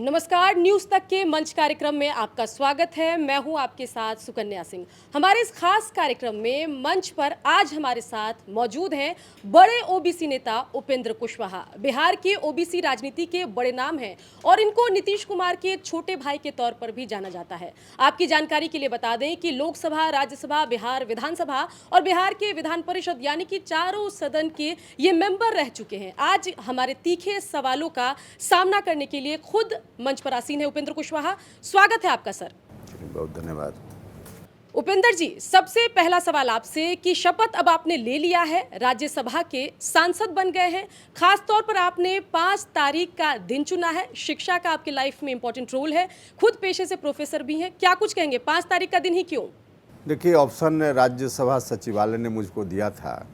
नमस्कार, न्यूज तक के मंच कार्यक्रम में आपका स्वागत है। मैं हूं आपके साथ सुकन्या सिंह। हमारे इस खास कार्यक्रम में मंच पर आज हमारे साथ मौजूद हैं बड़े ओबीसी नेता उपेंद्र कुशवाहा। बिहार के ओबीसी राजनीति के बड़े नाम हैं और इनको नीतीश कुमार के छोटे भाई के तौर पर भी जाना जाता है। आपकी जानकारी के लिए बता दें कि लोकसभा, राज्यसभा, बिहार विधानसभा और बिहार के विधान परिषद यानी कि चारों सदन के ये मेंबर रह चुके हैं। आज हमारे तीखे सवालों का सामना करने के लिए खुद मंच पर आसीन है उपेंद्र कुशवाहा। स्वागत है आपका सर। बहुत धन्यवाद। उपेंद्र जी, सबसे पहला सवाल आपसे कि शपथ अब आपने ले लिया है, राज्यसभा के सांसद बन गए हैं, खास तौर पर आपने 5 तारीख का दिन चुना है। शिक्षा का आपकी लाइफ में इंपॉर्टेंट रोल है, खुद पेशे से प्रोफेसर भी हैं, क्या कुछ कहेंगे 5 तारीख का दिन ही क्यों? देखिए, ऑप्शन राज्यसभा सचिवालय ने मुझको दिया था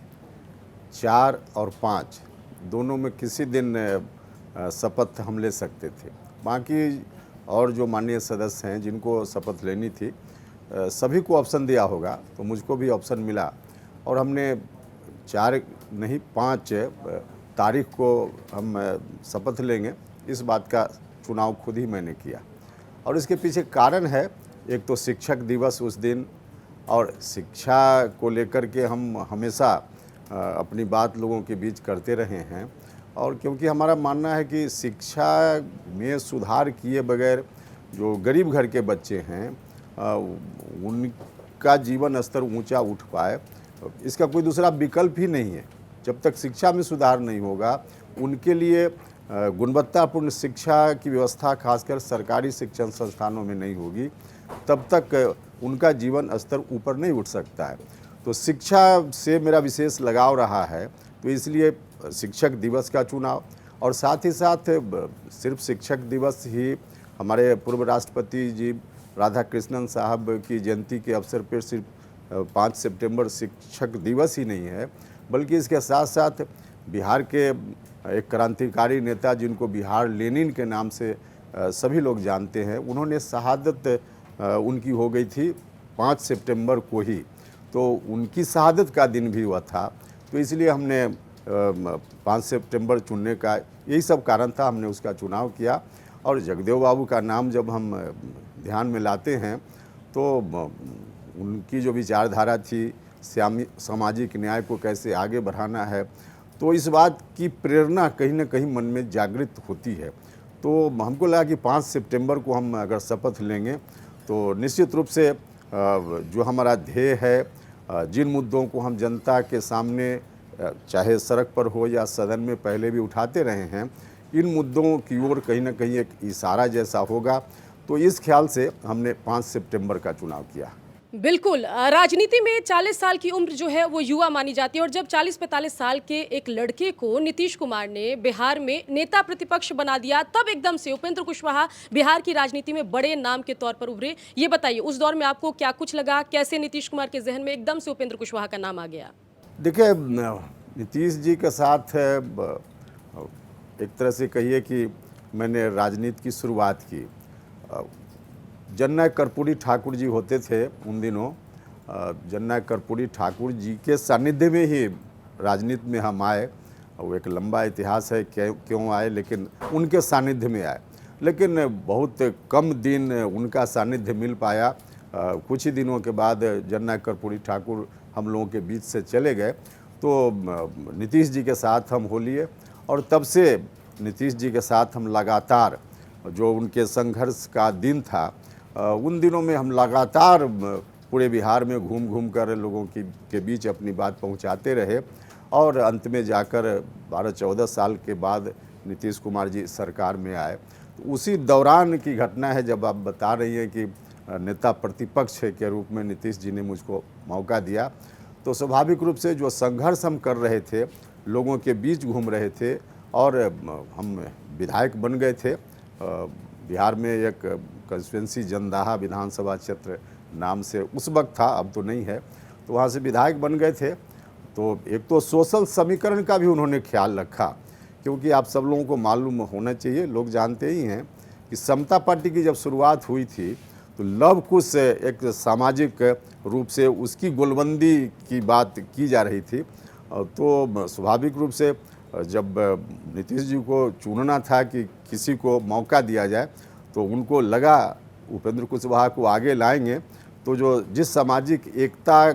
4 और 5 दोनों में किसी दिन शपथ हम ले सकते थे। बाकी और जो माननीय सदस्य हैं जिनको शपथ लेनी थी सभी को ऑप्शन दिया होगा, तो मुझको भी ऑप्शन मिला और हमने 4 नहीं 5 तारीख को हम शपथ लेंगे, इस बात का चुनाव खुद ही मैंने किया। और इसके पीछे कारण है, एक तो शिक्षक दिवस उस दिन, और शिक्षा को लेकर के हम हमेशा अपनी बात लोगों के बीच करते रहे हैं। और क्योंकि हमारा मानना है कि शिक्षा में सुधार किए बगैर जो गरीब घर के बच्चे हैं उनका जीवन स्तर ऊंचा उठ पाए, इसका कोई दूसरा विकल्प ही नहीं है। जब तक शिक्षा में सुधार नहीं होगा, उनके लिए गुणवत्तापूर्ण शिक्षा की व्यवस्था खासकर सरकारी शिक्षण संस्थानों में नहीं होगी, तब तक उनका जीवन स्तर ऊपर नहीं उठ सकता है। तो शिक्षा से मेरा विशेष लगाव रहा है, तो इसलिए शिक्षक दिवस का चुनाव। और साथ ही साथ सिर्फ शिक्षक दिवस ही हमारे पूर्व राष्ट्रपति जी राधाकृष्णन साहब की जयंती के अवसर पर सिर्फ 5 सितंबर शिक्षक दिवस ही नहीं है, बल्कि इसके साथ साथ बिहार के एक क्रांतिकारी नेता जिनको बिहार लेनिन के नाम से सभी लोग जानते हैं, उन्होंने शहादत उनकी हो गई थी 5 सितंबर को ही, तो उनकी शहादत का दिन भी हुआ था। तो इसलिए हमने 5 सितंबर चुनने का यही सब कारण था, हमने उसका चुनाव किया। और जगदेव बाबू का नाम जब हम ध्यान में लाते हैं तो उनकी जो विचारधारा थी, सामाजिक न्याय को कैसे आगे बढ़ाना है, तो इस बात की प्रेरणा कहीं ना कहीं मन में जागृत होती है। तो हमको लगा कि 5 सितंबर को हम अगर शपथ लेंगे तो निश्चित रूप से जो हमारा ध्येय है, जिन मुद्दों को हम जनता के सामने चाहे सड़क पर हो या सदन में पहले भी उठाते रहे हैं, इन मुद्दों की ओर कहीं ना कहीं एक इशारा जैसा होगा। तो इस ख्याल से हमने 5 सितंबर का चुनाव किया। बिल्कुल, राजनीति में 40 साल की उम्र जो है वो युवा मानी जाती है और जब 40-45 साल के एक लड़के को नीतीश कुमार ने बिहार में नेता प्रतिपक्ष बना दिया, तब एकदम से उपेंद्र कुशवाहा बिहार की राजनीति में बड़े नाम के तौर पर उभरे। ये बताइए, उस दौर में आपको क्या कुछ लगा, कैसे नीतीश कुमार के जहन में एकदम से उपेंद्र कुशवाहा का नाम आ गया? देखिए, नीतीश जी के साथ एक तरह से कहिए कि मैंने राजनीति की शुरुआत की। जननायक कर्पूरी ठाकुर जी होते थे उन दिनों, जननायक कर्पूरी ठाकुर जी के सानिध्य में ही राजनीति में हम आए। वो एक लंबा इतिहास है क्यों आए, लेकिन उनके सानिध्य में आए। लेकिन बहुत कम दिन उनका सानिध्य मिल पाया। कुछ ही दिनों के बाद जननायक कर्पूरी ठाकुर हम लोगों के बीच से चले गए, तो नीतीश जी के साथ हम हो लिए। और तब से नीतीश जी के साथ हम लगातार, जो उनके संघर्ष का दिन था, उन दिनों में हम लगातार पूरे बिहार में घूम घूम कर लोगों के बीच अपनी बात पहुंचाते रहे। और अंत में जाकर 12-14 साल के बाद नीतीश कुमार जी सरकार में आए। तो उसी दौरान की घटना है, जब आप बता रही हैं कि नेता प्रतिपक्ष के रूप में नीतीश जी ने मुझको मौका दिया, तो स्वाभाविक रूप से जो संघर्ष हम कर रहे थे, लोगों के बीच घूम रहे थे और हम विधायक बन गए थे। बिहार में एक कंस्टिट्यूंसी जंदाहा विधानसभा क्षेत्र नाम से उस वक्त था, अब तो नहीं है, तो वहाँ से विधायक बन गए थे। तो एक तो सोशल समीकरण का भी उन्होंने ख्याल रखा, क्योंकि आप सब लोगों को मालूम होना चाहिए, लोग जानते ही हैं कि समता पार्टी की जब शुरुआत हुई थी तो लव कुश एक सामाजिक रूप से उसकी गोलबंदी की बात की जा रही थी। तो स्वाभाविक रूप से जब नीतीश जी को चुनना था कि किसी को मौका दिया जाए, तो उनको लगा उपेंद्र कुशवाहा को आगे लाएंगे तो जो जिस सामाजिक एकता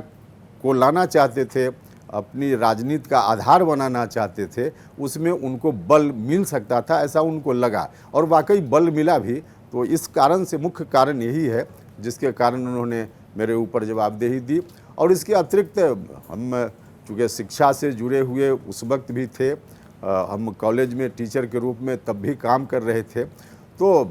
को लाना चाहते थे, अपनी राजनीति का आधार बनाना चाहते थे, उसमें उनको बल मिल सकता था, ऐसा उनको लगा और वाकई बल मिला भी। तो इस कारण से मुख्य कारण यही है जिसके कारण उन्होंने मेरे ऊपर जवाबदेही दी। और इसके अतिरिक्त हम चूँकि शिक्षा से जुड़े हुए उस वक्त भी थे, हम कॉलेज में टीचर के रूप में तब भी काम कर रहे थे, तो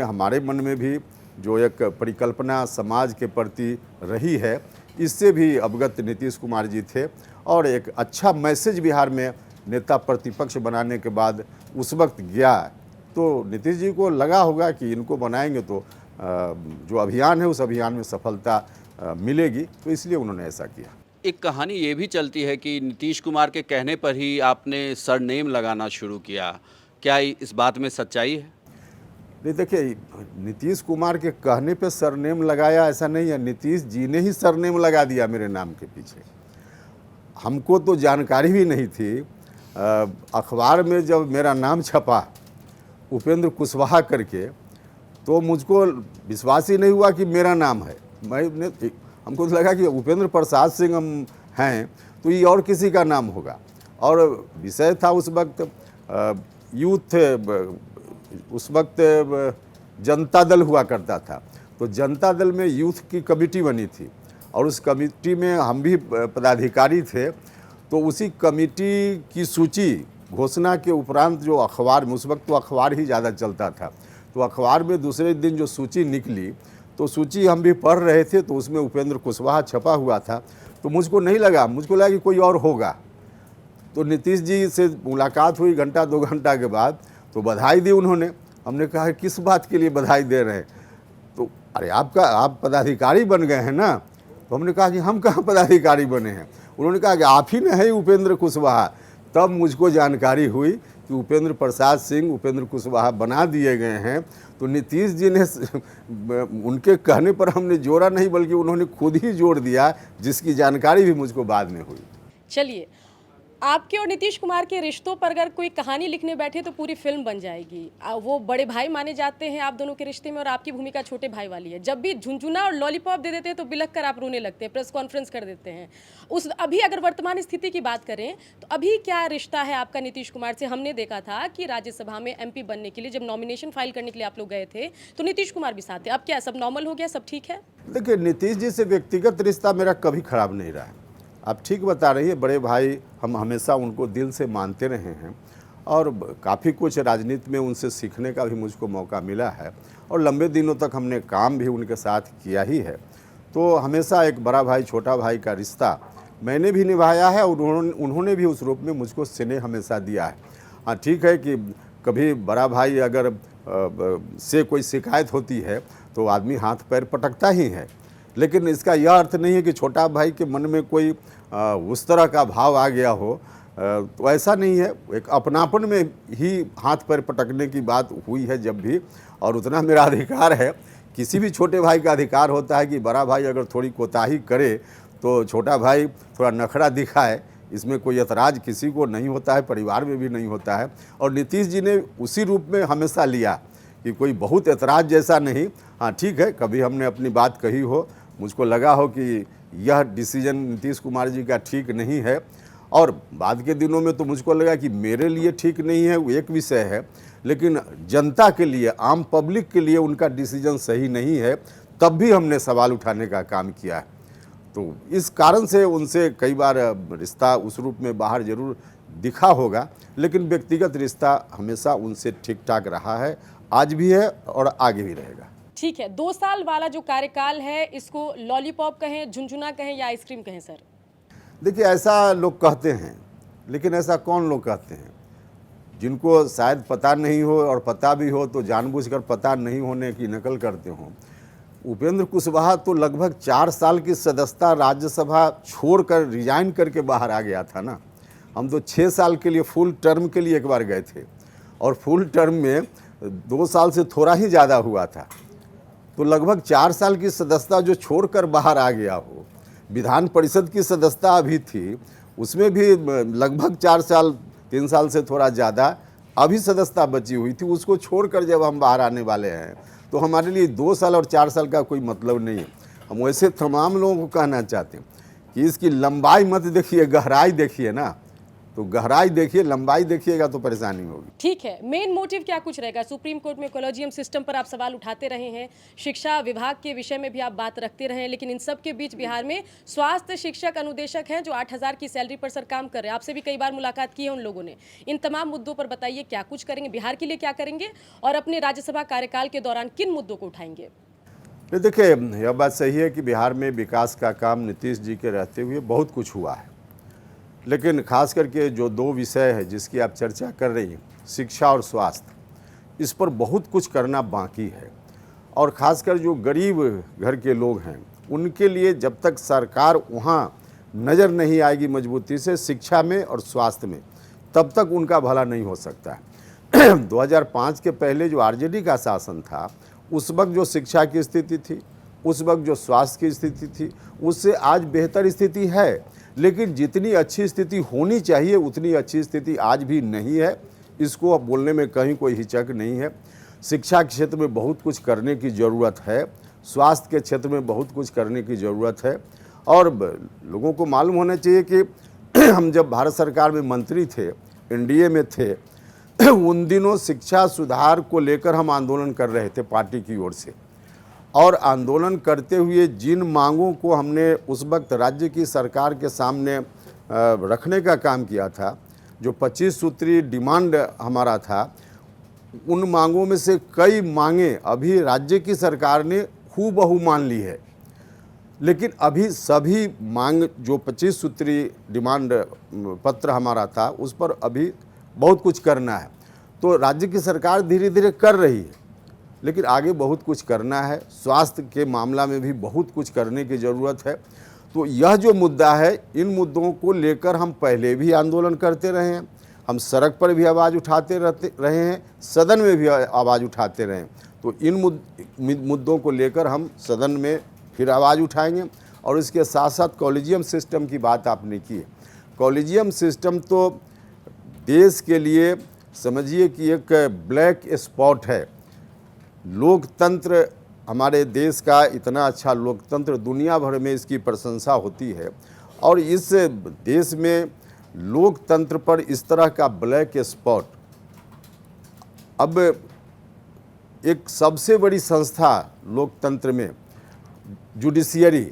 हमारे मन में भी जो एक परिकल्पना समाज के प्रति रही है, इससे भी अवगत नीतीश कुमार जी थे। और एक अच्छा मैसेज बिहार में नेता प्रतिपक्ष बनाने के बाद उस वक्त गया, तो नीतीश जी को लगा होगा कि इनको बनाएंगे तो जो अभियान है उस अभियान में सफलता मिलेगी, तो इसलिए उन्होंने ऐसा किया। एक कहानी ये भी चलती है कि नीतीश कुमार के कहने पर ही आपने सरनेम लगाना शुरू किया, क्या इस बात में सच्चाई है? नहीं, देखिए, नीतीश कुमार के कहने पे सरनेम लगाया ऐसा नहीं है, नीतीश जी ने ही सरनेम लगा दिया मेरे नाम के पीछे। हमको तो जानकारी भी नहीं थी। अखबार में जब मेरा नाम छपा उपेंद्र कुशवाहा करके, तो मुझको विश्वास ही नहीं हुआ कि मेरा नाम है। हमको तो लगा कि उपेंद्र प्रसाद सिंह हम हैं तो ये और किसी का नाम होगा। और विषय था उस वक्त यूथ, उस वक्त जनता दल हुआ करता था, तो जनता दल में यूथ की कमेटी बनी थी और उस कमेटी में हम भी पदाधिकारी थे। तो उसी कमेटी की सूची घोषणा के उपरांत जो अखबार में, उस वक्त तो अखबार ही ज़्यादा चलता था, तो अखबार में दूसरे दिन जो सूची निकली, तो सूची हम भी पढ़ रहे थे, तो उसमें उपेंद्र कुशवाहा छपा हुआ था। तो मुझको लगा कि कोई और होगा। तो नीतीश जी से मुलाकात हुई घंटा 2 घंटा के बाद, तो बधाई दी उन्होंने। हमने कहा किस बात के लिए बधाई दे रहे हैं? तो अरे आप पदाधिकारी बन गए हैं ना। तो हमने कहा कि हम कहाँ पदाधिकारी बने हैं। उन्होंने कहा कि आप ही न है उपेंद्र कुशवाहा। तब मुझको जानकारी हुई कि उपेंद्र प्रसाद सिंह उपेंद्र कुशवाहा बना दिए गए हैं। तो नीतीश जी ने उनके कहने पर हमने जोड़ा नहीं, बल्कि उन्होंने खुद ही जोड़ दिया, जिसकी जानकारी भी मुझको बाद में हुई। चलिए, आपके और नीतीश कुमार के रिश्तों पर अगर कोई कहानी लिखने बैठे तो पूरी फिल्म बन जाएगी। वो बड़े भाई माने जाते हैं आप दोनों के रिश्ते में, और आपकी भूमिका छोटे भाई वाली है। जब भी झुनझुना और लॉलीपॉप दे देते हैं तो बिलख कर आप रोने लगते हैं, प्रेस कॉन्फ्रेंस कर देते हैं। अभी अगर वर्तमान स्थिति की बात करें तो अभी क्या रिश्ता है आपका नीतीश कुमार से? हमने देखा था कि राज्यसभा में MP बनने के लिए जब नॉमिनेशन फाइल करने के लिए आप लोग गए थे तो नीतीश कुमार भी साथ थे। अब क्या सब नॉर्मल हो गया, सब ठीक है? देखिए, नीतीश जी से व्यक्तिगत रिश्ता मेरा कभी खराब नहीं रहा है। आप ठीक बता रही है, बड़े भाई, हम हमेशा उनको दिल से मानते रहे हैं और काफ़ी कुछ राजनीति में उनसे सीखने का भी मुझको मौका मिला है और लंबे दिनों तक हमने काम भी उनके साथ किया ही है। तो हमेशा एक बड़ा भाई छोटा भाई का रिश्ता मैंने भी निभाया है और उन्होंने भी उस रूप में मुझको स्नेह हमेशा दिया है। हाँ, ठीक है कि कभी बड़ा भाई अगर से कोई शिकायत होती है तो आदमी हाथ पैर पटकता ही है, लेकिन इसका यह अर्थ नहीं है कि छोटा भाई के मन में कोई उस तरह का भाव आ गया हो। तो ऐसा नहीं है, एक अपनापन में ही हाथ पैर पटकने की बात हुई है जब भी, और उतना मेरा अधिकार है। किसी भी छोटे भाई का अधिकार होता है कि बड़ा भाई अगर थोड़ी कोताही करे तो छोटा भाई थोड़ा नखरा दिखाए, इसमें कोई ऐतराज़ किसी को नहीं होता है, परिवार में भी नहीं होता है। और नीतीश जी ने उसी रूप में हमेशा लिया कि कोई बहुत ऐतराज़ जैसा नहीं। हाँ, ठीक है, कभी हमने अपनी बात कही हो, मुझको लगा हो कि यह डिसीजन नीतीश कुमार जी का ठीक नहीं है, और बाद के दिनों में तो मुझको लगा कि मेरे लिए ठीक नहीं है, वो एक विषय है, लेकिन जनता के लिए, आम पब्लिक के लिए उनका डिसीजन सही नहीं है, तब भी हमने सवाल उठाने का काम किया है। तो इस कारण से उनसे कई बार रिश्ता उस रूप में बाहर जरूर दिखा होगा, लेकिन व्यक्तिगत रिश्ता हमेशा उनसे ठीक ठाक रहा है, आज भी है और आगे भी रहेगा। ठीक है, 2 साल वाला जो कार्यकाल है, इसको लॉलीपॉप कहें, झुनझुना कहें या आइसक्रीम कहें सर? देखिए, ऐसा लोग कहते हैं, लेकिन ऐसा कौन लोग कहते हैं? जिनको शायद पता नहीं हो, और पता भी हो तो जानबूझकर पता नहीं होने की नकल करते हों। उपेंद्र कुशवाहा तो लगभग 4 साल की सदस्यता राज्यसभा छोड़कर रिजाइन करके बाहर आ गया था ना। हम तो 6 साल के लिए फुल टर्म के लिए एक बार गए थे, और फुल टर्म में 2 साल से थोड़ा ही ज़्यादा हुआ था। तो लगभग 4 साल की सदस्यता जो छोड़कर बाहर आ गया हो, विधान परिषद की सदस्यता अभी थी, उसमें भी लगभग 4 साल 3 साल से थोड़ा ज़्यादा अभी सदस्यता बची हुई थी, उसको छोड़कर जब हम बाहर आने वाले हैं तो हमारे लिए 2 साल और 4 साल का कोई मतलब नहीं है। हम वैसे तमाम लोगों को कहना चाहते हैं कि इसकी लंबाई मत देखिए, गहराई देखिए ना। तो गहराई देखिए, लंबाई देखिएगा तो परेशानी होगी। ठीक है, मेन मोटिव क्या कुछ रहेगा? सुप्रीम कोर्ट में कॉलेजियम सिस्टम पर आप सवाल उठाते रहे हैं, शिक्षा विभाग के विषय में भी आप बात रखते रहे हैं, लेकिन इन सब के बीच बिहार में स्वास्थ्य शिक्षक अनुदेशक हैं जो 8,000 की सैलरी पर सर काम कर रहे हैं। आपसे भी कई बार मुलाकात की है उन लोगों ने। इन तमाम मुद्दों पर बताइए क्या कुछ करेंगे, बिहार के लिए क्या करेंगे और अपने राज्यसभा कार्यकाल के दौरान किन मुद्दों को उठाएंगे? देखिए, यह बात सही है कि बिहार में विकास का काम नीतीश जी के रहते हुए बहुत कुछ हुआ है, लेकिन खास करके जो 2 विषय है जिसकी आप चर्चा कर रही हैं, शिक्षा और स्वास्थ्य, इस पर बहुत कुछ करना बाकी है। और खासकर जो गरीब घर के लोग हैं उनके लिए जब तक सरकार वहाँ नज़र नहीं आएगी मजबूती से शिक्षा में और स्वास्थ्य में, तब तक उनका भला नहीं हो सकता है। 2005 के पहले जो आरजेडी का शासन था, उस वक्त जो शिक्षा की स्थिति थी, उस वक्त जो स्वास्थ्य की स्थिति थी, उससे आज बेहतर स्थिति है, लेकिन जितनी अच्छी स्थिति होनी चाहिए उतनी अच्छी स्थिति आज भी नहीं है। इसको अब बोलने में कहीं कोई हिचक नहीं है। शिक्षा के क्षेत्र में बहुत कुछ करने की ज़रूरत है, स्वास्थ्य के क्षेत्र में बहुत कुछ करने की ज़रूरत है। और लोगों को मालूम होना चाहिए कि हम जब भारत सरकार में मंत्री थे, एनडीए में थे, उन दिनों शिक्षा सुधार को लेकर हम आंदोलन कर रहे थे पार्टी की ओर से। और आंदोलन करते हुए जिन मांगों को हमने उस वक्त राज्य की सरकार के सामने रखने का काम किया था, जो 25 सूत्री डिमांड हमारा था, उन मांगों में से कई मांगें अभी राज्य की सरकार ने हूबहू मान ली है, लेकिन अभी सभी मांग जो 25 सूत्री डिमांड पत्र हमारा था उस पर अभी बहुत कुछ करना है। तो राज्य की सरकार धीरे धीरे कर रही है, लेकिन आगे बहुत कुछ करना है। स्वास्थ्य के मामला में भी बहुत कुछ करने की ज़रूरत है। तो यह जो मुद्दा है, इन मुद्दों को लेकर हम पहले भी आंदोलन करते रहे हैं, हम सड़क पर भी आवाज़ उठाते रहे हैं, सदन में भी आवाज़ उठाते रहे हैं। तो इन मुद्दों को लेकर हम सदन में फिर आवाज़ उठाएंगे। और इसके साथ साथ कॉलेजियम सिस्टम की बात आपने की है। कॉलेजियम सिस्टम तो देश के लिए समझिए कि एक ब्लैक स्पॉट है। लोकतंत्र, हमारे देश का इतना अच्छा लोकतंत्र, दुनिया भर में इसकी प्रशंसा होती है, और इस देश में लोकतंत्र पर इस तरह का ब्लैक स्पॉट, अब एक सबसे बड़ी संस्था लोकतंत्र में जुडिशियरी,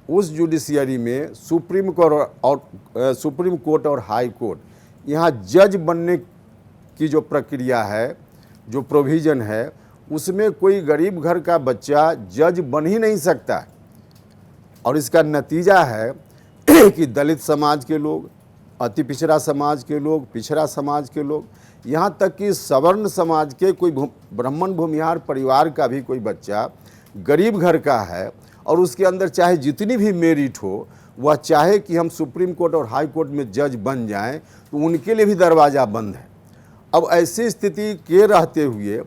उस जुडिशियरी में सुप्रीम कोर्ट और हाई कोर्ट, यहाँ जज बनने की जो प्रक्रिया है, जो प्रोविज़न है, उसमें कोई गरीब घर का बच्चा जज बन ही नहीं सकता। और इसका नतीजा है कि दलित समाज के लोग, अति पिछड़ा समाज के लोग, पिछड़ा समाज के लोग, यहाँ तक कि सवर्ण समाज के कोई ब्राह्मण भूमिहार परिवार का भी कोई बच्चा गरीब घर का है और उसके अंदर चाहे जितनी भी मेरिट हो, वह चाहे कि हम सुप्रीम कोर्ट और हाई कोर्ट में जज बन जाएं, तो उनके लिए भी दरवाज़ा बंद है। अब ऐसी स्थिति के रहते हुए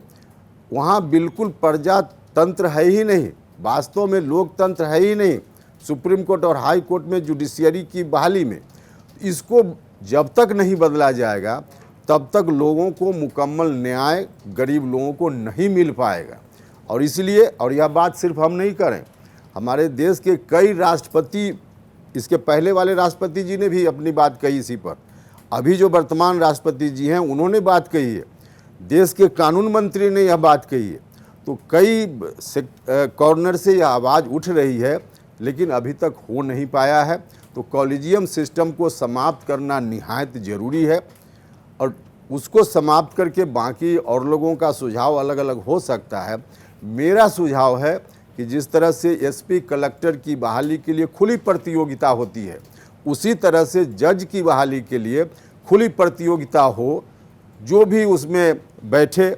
वहाँ बिल्कुल प्रजातंत्र है ही नहीं, वास्तव में लोकतंत्र है ही नहीं। सुप्रीम कोर्ट और हाई कोर्ट में जुडिशियरी की बहाली में, इसको जब तक नहीं बदला जाएगा तब तक लोगों को मुकम्मल न्याय गरीब लोगों को नहीं मिल पाएगा। और इसलिए, और यह बात सिर्फ हम नहीं करें, हमारे देश के कई राष्ट्रपति, इसके पहले वाले राष्ट्रपति जी ने भी अपनी बात कही इसी पर, अभी जो वर्तमान राष्ट्रपति जी हैं उन्होंने बात कही है, देश के कानून मंत्री ने यह बात कही है। तो कई कॉर्नर से यह आवाज़ उठ रही है, लेकिन अभी तक हो नहीं पाया है। तो कॉलेजियम सिस्टम को समाप्त करना निहायत ज़रूरी है, और उसको समाप्त करके बाकी और लोगों का सुझाव अलग अलग हो सकता है। मेरा सुझाव है कि जिस तरह से एसपी कलेक्टर की बहाली के लिए खुली प्रतियोगिता होती है, उसी तरह से जज की बहाली के लिए खुली प्रतियोगिता हो। जो भी उसमें बैठे,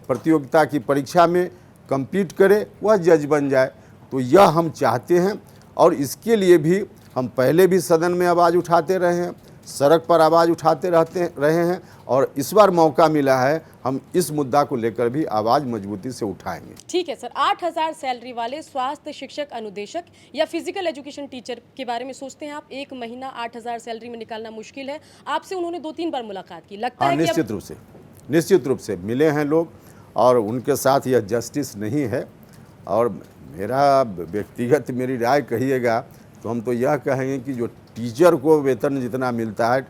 प्रतियोगिता की परीक्षा में compete करे, वह जज बन जाए। तो यह हम चाहते हैं, और इसके लिए भी हम पहले भी सदन में आवाज़ उठाते रहे हैं, सड़क पर आवाज़ उठाते रहे हैं और इस बार मौका मिला है, हम इस मुद्दा को लेकर भी आवाज़ मजबूती से उठाएंगे। ठीक है सर, 8,000 सैलरी वाले स्वास्थ्य शिक्षक अनुदेशक या फिजिकल एजुकेशन टीचर के बारे में सोचते हैं आप? एक महीना 8,000 सैलरी में निकालना मुश्किल है। आपसे उन्होंने 2-3 बार मुलाकात की, लगता हाँ, है कि निश्चित रूप से मिले हैं लोग और उनके साथ यह जस्टिस नहीं है। और मेरा व्यक्तिगत मेरी राय कहिएगा तो हम तो यह कहेंगे कि जो टीचर को वेतन जितना मिलता है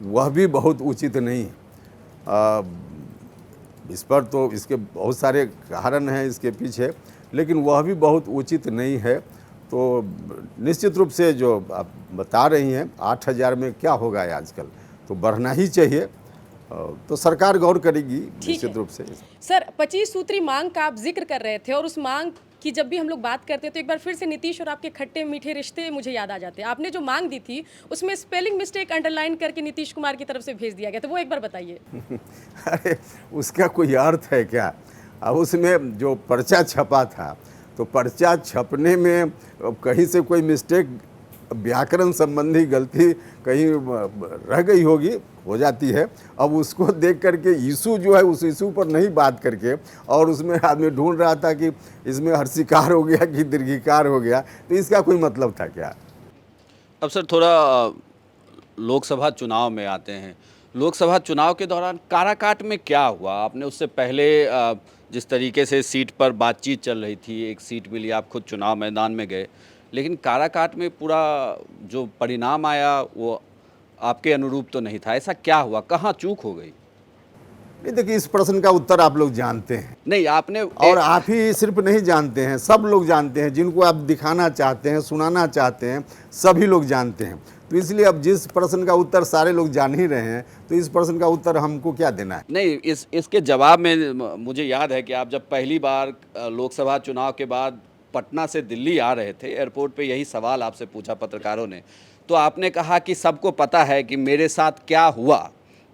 वह भी बहुत उचित नहीं है। इस पर तो इसके बहुत सारे कारण हैं इसके पीछे, लेकिन वह भी बहुत उचित नहीं है। तो निश्चित रूप से जो आप बता रही हैं 8,000 में क्या होगा आजकल, तो बढ़ना ही चाहिए। तो सरकार गौर करेगी निश्चित रूप से। सर 25 सूत्री मांग का आप जिक्र कर रहे थे और उस मांग कि जब भी हम लोग बात करते हैं तो एक बार फिर से नीतीश और आपके खट्टे मीठे रिश्ते मुझे याद आ जाते हैं। आपने जो मांग दी थी उसमें स्पेलिंग मिस्टेक अंडरलाइन करके नीतीश कुमार की तरफ से भेज दिया गया, तो वो एक बार बताइए। अरे उसका कोई अर्थ है क्या? अब उसमें जो पर्चा छपा था तो पर्चा छपने में कहीं से कोई मिस्टेक, व्याकरण संबंधी गलती कहीं रह गई होगी, हो जाती है। अब उसको देख करके इशू जो है उस इशू पर नहीं बात करके और उसमें आदमी ढूंढ रहा था कि इसमें हर्षिकार हो गया कि दीर्घिकार हो गया, तो इसका कोई मतलब था क्या? अब सर थोड़ा लोकसभा चुनाव में आते हैं। लोकसभा चुनाव के दौरान काराकाट में क्या हुआ? आपने उससे पहले जिस तरीके से सीट पर बातचीत चल रही थी, एक सीट मिली, आप खुद चुनाव मैदान में गए, लेकिन काराकाट में पूरा जो परिणाम आया वो आपके अनुरूप तो नहीं था। ऐसा क्या हुआ, कहाँ चूक हो गई? नहीं, देखिए इस प्रश्न का उत्तर आप लोग जानते हैं। नहीं, आपने और आप ही सिर्फ नहीं जानते हैं, सब लोग जानते हैं। जिनको आप दिखाना चाहते हैं, सुनाना चाहते हैं, सभी लोग जानते हैं। तो इसलिए अब जिस प्रश्न का उत्तर सारे लोग जान ही रहे हैं, तो इस प्रश्न का उत्तर हमको क्या देना है? नहीं, इसके जवाब में मुझे याद है कि आप जब पहली बार लोकसभा चुनाव के बाद पटना से दिल्ली आ रहे थे, एयरपोर्ट पे यही सवाल आपसे पूछा पत्रकारों ने, तो आपने कहा कि सबको पता है कि मेरे साथ क्या हुआ,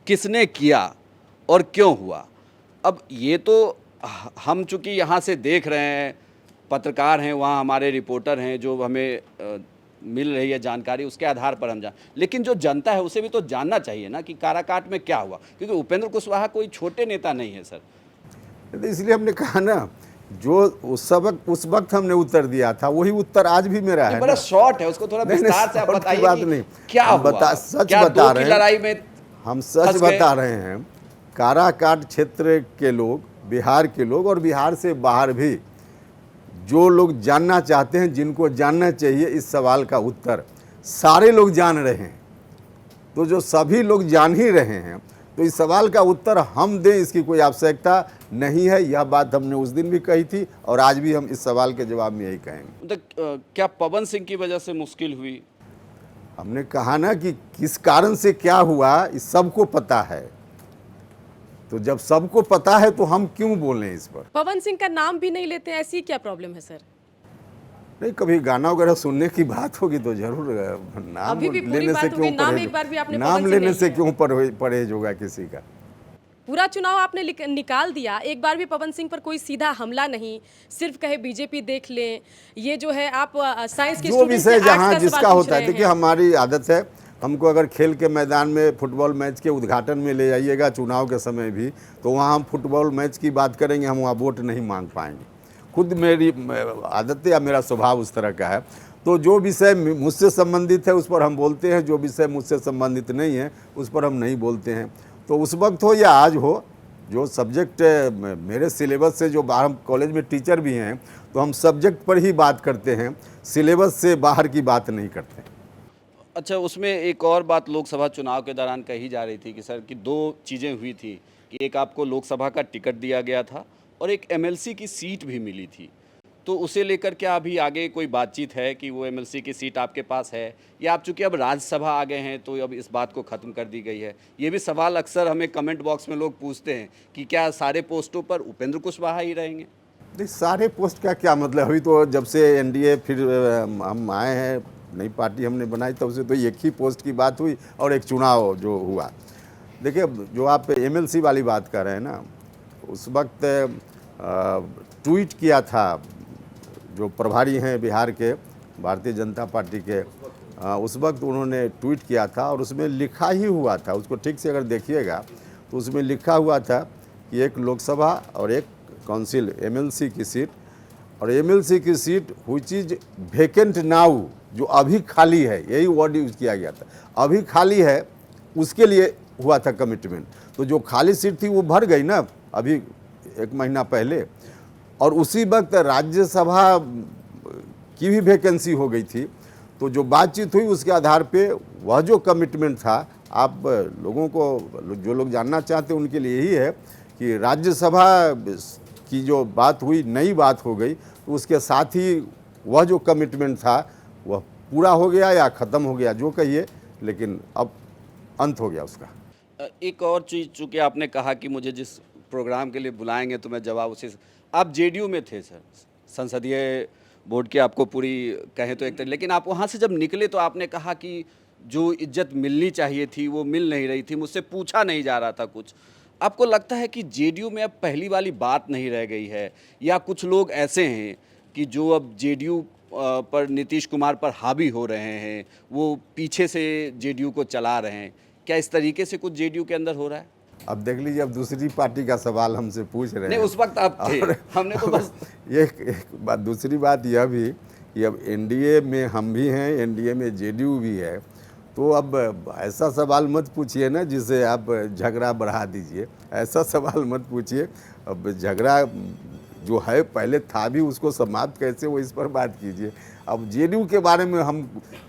किसने किया और क्यों हुआ। अब ये तो हम चूँकि यहाँ से देख रहे हैं, पत्रकार हैं, वहाँ हमारे रिपोर्टर हैं, जो हमें मिल रही है जानकारी, उसके आधार पर हम लेकिन जो जनता है उसे भी तो जानना चाहिए ना कि काराकाट में क्या हुआ, क्योंकि उपेंद्र कुशवाहा कोई छोटे नेता नहीं है सर। इसलिए हमने कहा ना, जो उस वक्त हमने उत्तर दिया था वही उत्तर आज भी मेरा है। बड़ा शॉर्ट है, उसको थोड़ा विस्तार से आप बताइए। बात नहीं, क्या हुआ? सच क्या बता रहे हैं, लड़ाई में हम सच बता रहे हैं। काराकाट क्षेत्र के लोग, बिहार के लोग और बिहार से बाहर भी जो लोग जानना चाहते हैं, जिनको जानना चाहिए इस सवाल का उत्तर, सारे लोग जान रहे हैं। तो जो सभी लोग जान ही रहे हैं, तो इस सवाल का उत्तर हम दें इसकी कोई आवश्यकता नहीं है। यह बात हमने उस दिन भी कही थी और आज भी हम इस सवाल के जवाब में यही कहेंगे। तो क्या पवन सिंह की वजह से मुश्किल हुई? हमने कहा ना कि किस कारण से क्या हुआ इस सबको पता है। तो जब सबको पता है तो हम क्यों बोलें इस पर? पवन सिंह का नाम भी नहीं लेते, ऐसी क्या प्रॉब्लम है सर? नहीं, कभी गाना वगैरह सुनने की बात होगी तो जरूर नाम अभी भी पूरी लेने बात से होगी, क्यों नाम परहेज, एक बार भी आपने नाम पवन सिंह लेने नहीं से लिया। क्यों परहेज होगा किसी का? पूरा चुनाव आपने निकाल दिया, एक बार भी पवन सिंह पर कोई सीधा हमला नहीं, सिर्फ कहे बीजेपी देख लें। ये जो है आप साइंस के जो स्टूडेंट से विषय आर्ट्स जहाँ का जिसका सवाल पूछ होता है, रहे देखिए हैं। हमारी आदत है, हमको अगर खेल के मैदान में फुटबॉल मैच के उद्घाटन में ले जाइएगा चुनाव के समय भी, तो वहाँ हम फुटबॉल मैच की बात करेंगे, हम वहाँ वोट नहीं मांग पाएंगे। खुद मेरी आदत या मेरा स्वभाव उस तरह का है। तो जो विषय मुझसे संबंधित है उस पर हम बोलते हैं, जो विषय मुझसे संबंधित नहीं है उस पर हम नहीं बोलते हैं। तो उस वक्त हो या आज हो, जो सब्जेक्ट मेरे सिलेबस से, जो हम कॉलेज में टीचर भी हैं, तो हम सब्जेक्ट पर ही बात करते हैं, सिलेबस से बाहर की बात नहीं करते। अच्छा, उसमें एक और बात लोकसभा चुनाव के दौरान कही जा रही थी कि सर कि 2 चीज़ें हुई थी कि एक आपको लोकसभा का टिकट दिया गया था और एक एमएलसी की सीट भी मिली थी। तो उसे लेकर क्या अभी आगे कोई बातचीत है कि वो एमएलसी की सीट आपके पास है, या आप चूँकि अब राज्यसभा आ गए हैं तो अब इस बात को ख़त्म कर दी गई है? ये भी सवाल अक्सर हमें कमेंट बॉक्स में लोग पूछते हैं कि क्या सारे पोस्टों पर उपेंद्र कुशवाहा ही रहेंगे? नहीं, सारे पोस्ट का क्या मतलब? अभी तो जब से एनडीए फिर हम आए हैं, नई पार्टी हमने बनाई, तब से तो एक ही पोस्ट की बात हुई और एक चुनाव जो हुआ। देखिए, जो आप एमएलसी वाली बात कर रहे हैं ना, उस वक्त ट्वीट किया था जो प्रभारी हैं बिहार के, भारतीय जनता पार्टी के, उस वक्त उन्होंने ट्वीट किया था और उसमें लिखा ही हुआ था, उसको ठीक से अगर देखिएगा तो उसमें लिखा हुआ था कि एक लोकसभा और एक काउंसिल एमएलसी की सीट, और एमएलसी की seat which is vacant now, जो अभी खाली है, यही वर्ड यूज किया गया था, अभी खाली है, उसके लिए हुआ था कमिटमेंट। तो जो खाली सीट थी वो भर गई ना अभी 1 महीना पहले, और उसी वक्त राज्यसभा की भी वैकेंसी हो गई थी। तो जो बातचीत हुई उसके आधार पे वह जो कमिटमेंट था, आप लोगों को, जो लोग जानना चाहते हैं उनके लिए यही है कि राज्यसभा की जो बात हुई नई बात हो गई, तो उसके साथ ही वह जो कमिटमेंट था वह पूरा हो गया या ख़त्म हो गया, जो कहिए, लेकिन अब अंत हो गया उसका। एक और चीज़, चूँकि आपने कहा कि मुझे जिस प्रोग्राम के लिए बुलाएंगे तो मैं जवाब उसी, आप जेडीयू में थे सर, संसदीय बोर्ड की आपको पूरी कहें तो एक तरह, लेकिन आप वहाँ से जब निकले तो आपने कहा कि जो इज्जत मिलनी चाहिए थी वो मिल नहीं रही थी, मुझसे पूछा नहीं जा रहा था कुछ। आपको लगता है कि जेडीयू में अब पहली वाली बात नहीं रह गई है, या कुछ लोग ऐसे हैं कि जो अब जेडीयू पर नीतीश कुमार पर हावी हो रहे हैं, वो पीछे से जेडीयू को चला रहे हैं? क्या इस तरीके से कुछ जेडीयू के अंदर हो रहा है? अब देख लीजिए, अब दूसरी पार्टी का सवाल हमसे पूछ रहे हैं। नहीं, उस वक्त आप थे, हमने तो बस एक बात, दूसरी बात यह भी कि अब एनडीए में हम भी हैं, एनडीए में जेडीयू भी है, तो अब ऐसा सवाल मत पूछिए ना जिससे आप झगड़ा बढ़ा दीजिए, ऐसा सवाल मत पूछिए। अब झगड़ा जो है पहले था भी, उसको समाप्त कैसे हो, इस पर बात कीजिए। अब जेडीयू के बारे में हम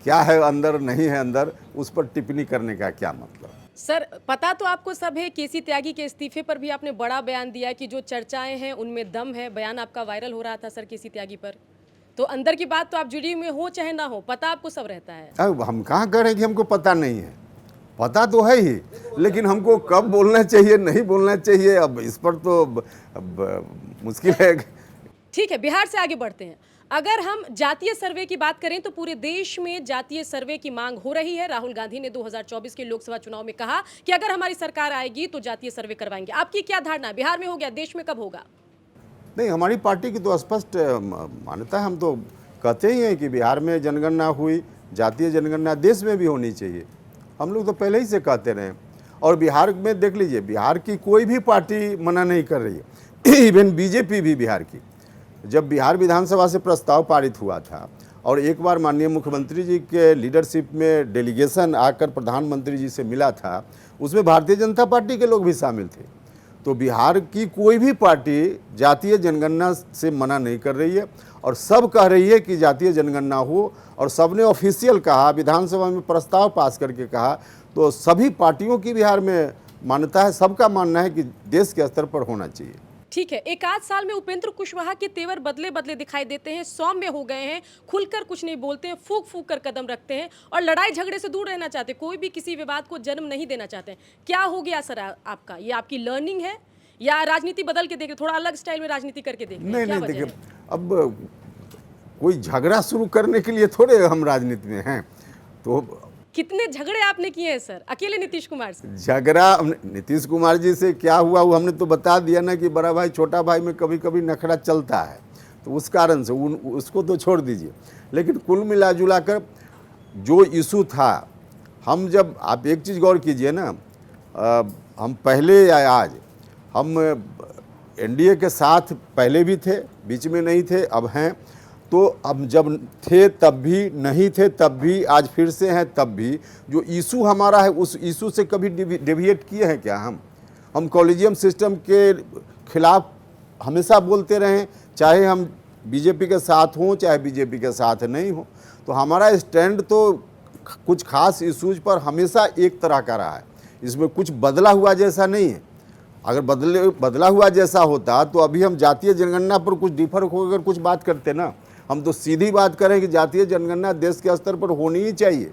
क्या है अंदर नहीं है अंदर, उस पर टिप्पणी करने का क्या मतलब। सर, पता तो आपको सब है, केसी त्यागी के इस्तीफे पर भी आपने बड़ा बयान दिया कि जो चर्चाएं हैं उनमें दम है, बयान आपका वायरल हो रहा था सर केसी त्यागी पर। तो अंदर की बात तो आप जेडीयू में हो चाहे ना हो, पता आपको सब रहता है। अब हम कहाँ कह रहे हैं कि हमको पता नहीं है, पता तो है ही, लेकिन हमको कब बोलना चाहिए नहीं बोलना चाहिए, अब इस पर तो अब मुश्किल है। ठीक है, बिहार से आगे बढ़ते हैं। अगर हम जातीय सर्वे की बात करें तो पूरे देश में जातीय सर्वे की मांग हो रही है। राहुल गांधी ने 2024 के लोकसभा चुनाव में कहा कि अगर हमारी सरकार आएगी तो जातीय सर्वे करवाएंगे। आपकी क्या धारणा है, बिहार में हो गया, देश में कब होगा? नहीं, हमारी पार्टी की तो स्पष्ट मान्यता है, हम तो कहते ही हैं कि बिहार में जनगणना हुई, जातीय जनगणना देश में भी होनी चाहिए, हम लोग तो पहले ही से कहते रहे। और बिहार में देख लीजिए, बिहार की कोई भी पार्टी मना नहीं कर रही है, इवन बीजेपी भी बिहार की। जब बिहार विधानसभा से प्रस्ताव पारित हुआ था और एक बार माननीय मुख्यमंत्री जी के लीडरशिप में डेलीगेशन आकर प्रधानमंत्री जी से मिला था, उसमें भारतीय जनता पार्टी के लोग भी शामिल थे। तो बिहार की कोई भी पार्टी जातीय जनगणना से मना नहीं कर रही है, और सब कह रही है कि जातीय जनगणना हो, और सबने ऑफिशियल कहा, विधानसभा में प्रस्ताव पास करके कहा। तो सभी पार्टियों की बिहार में मान्यता है, सबका मानना है कि देश के स्तर पर होना चाहिए। ठीक है, एक आध साल में उपेंद्र कुशवाहा के तेवर बदले बदले दिखाई देते हैं, सौम्य हो गए हैं, खुलकर कुछ नहीं बोलते हैं, फूक फूक कर कदम रखते हैं और लड़ाई झगड़े से दूर रहना चाहते हैं, कोई भी किसी विवाद को जन्म नहीं देना चाहते हैं। क्या हो गया सर आपका, ये आपकी लर्निंग है या राजनीति बदल के देख, थोड़ा अलग स्टाइल में राजनीति करके देख? नहीं, देखिए, अब कोई झगड़ा शुरू करने के लिए थोड़े हम राजनीति में हैं। तो कितने झगड़े आपने किए हैं सर, अकेले नीतीश कुमार से? झगड़ा नीतीश कुमार जी से क्या हुआ वो हमने तो बता दिया ना, कि बड़ा भाई छोटा भाई में कभी कभी नखरा चलता है, तो उस कारण से उसको तो छोड़ दीजिए। लेकिन कुल मिला जुला कर जो इशू था, हम जब, आप एक चीज़ गौर कीजिए ना, हम पहले या आज, हम एनडीए के साथ पहले भी थे, बीच में नहीं थे, अब हैं। तो अब जब थे तब भी, नहीं थे तब भी, आज फिर से हैं तब भी, जो इशू हमारा है उस इशू से कभी डेविएट किए हैं क्या? हम कॉलेजियम सिस्टम के खिलाफ हमेशा बोलते रहें, चाहे हम बीजेपी के साथ हों चाहे बीजेपी के साथ नहीं हो। तो हमारा स्टैंड तो कुछ खास इशूज़ पर हमेशा एक तरह का रहा है, इसमें कुछ बदला हुआ जैसा नहीं है। अगर बदला हुआ जैसा होता तो अभी हम जातीय जनगणना पर कुछ डिफर होकर कुछ बात करते ना। हम तो सीधी बात करें कि जातीय जनगणना देश के स्तर पर होनी ही चाहिए।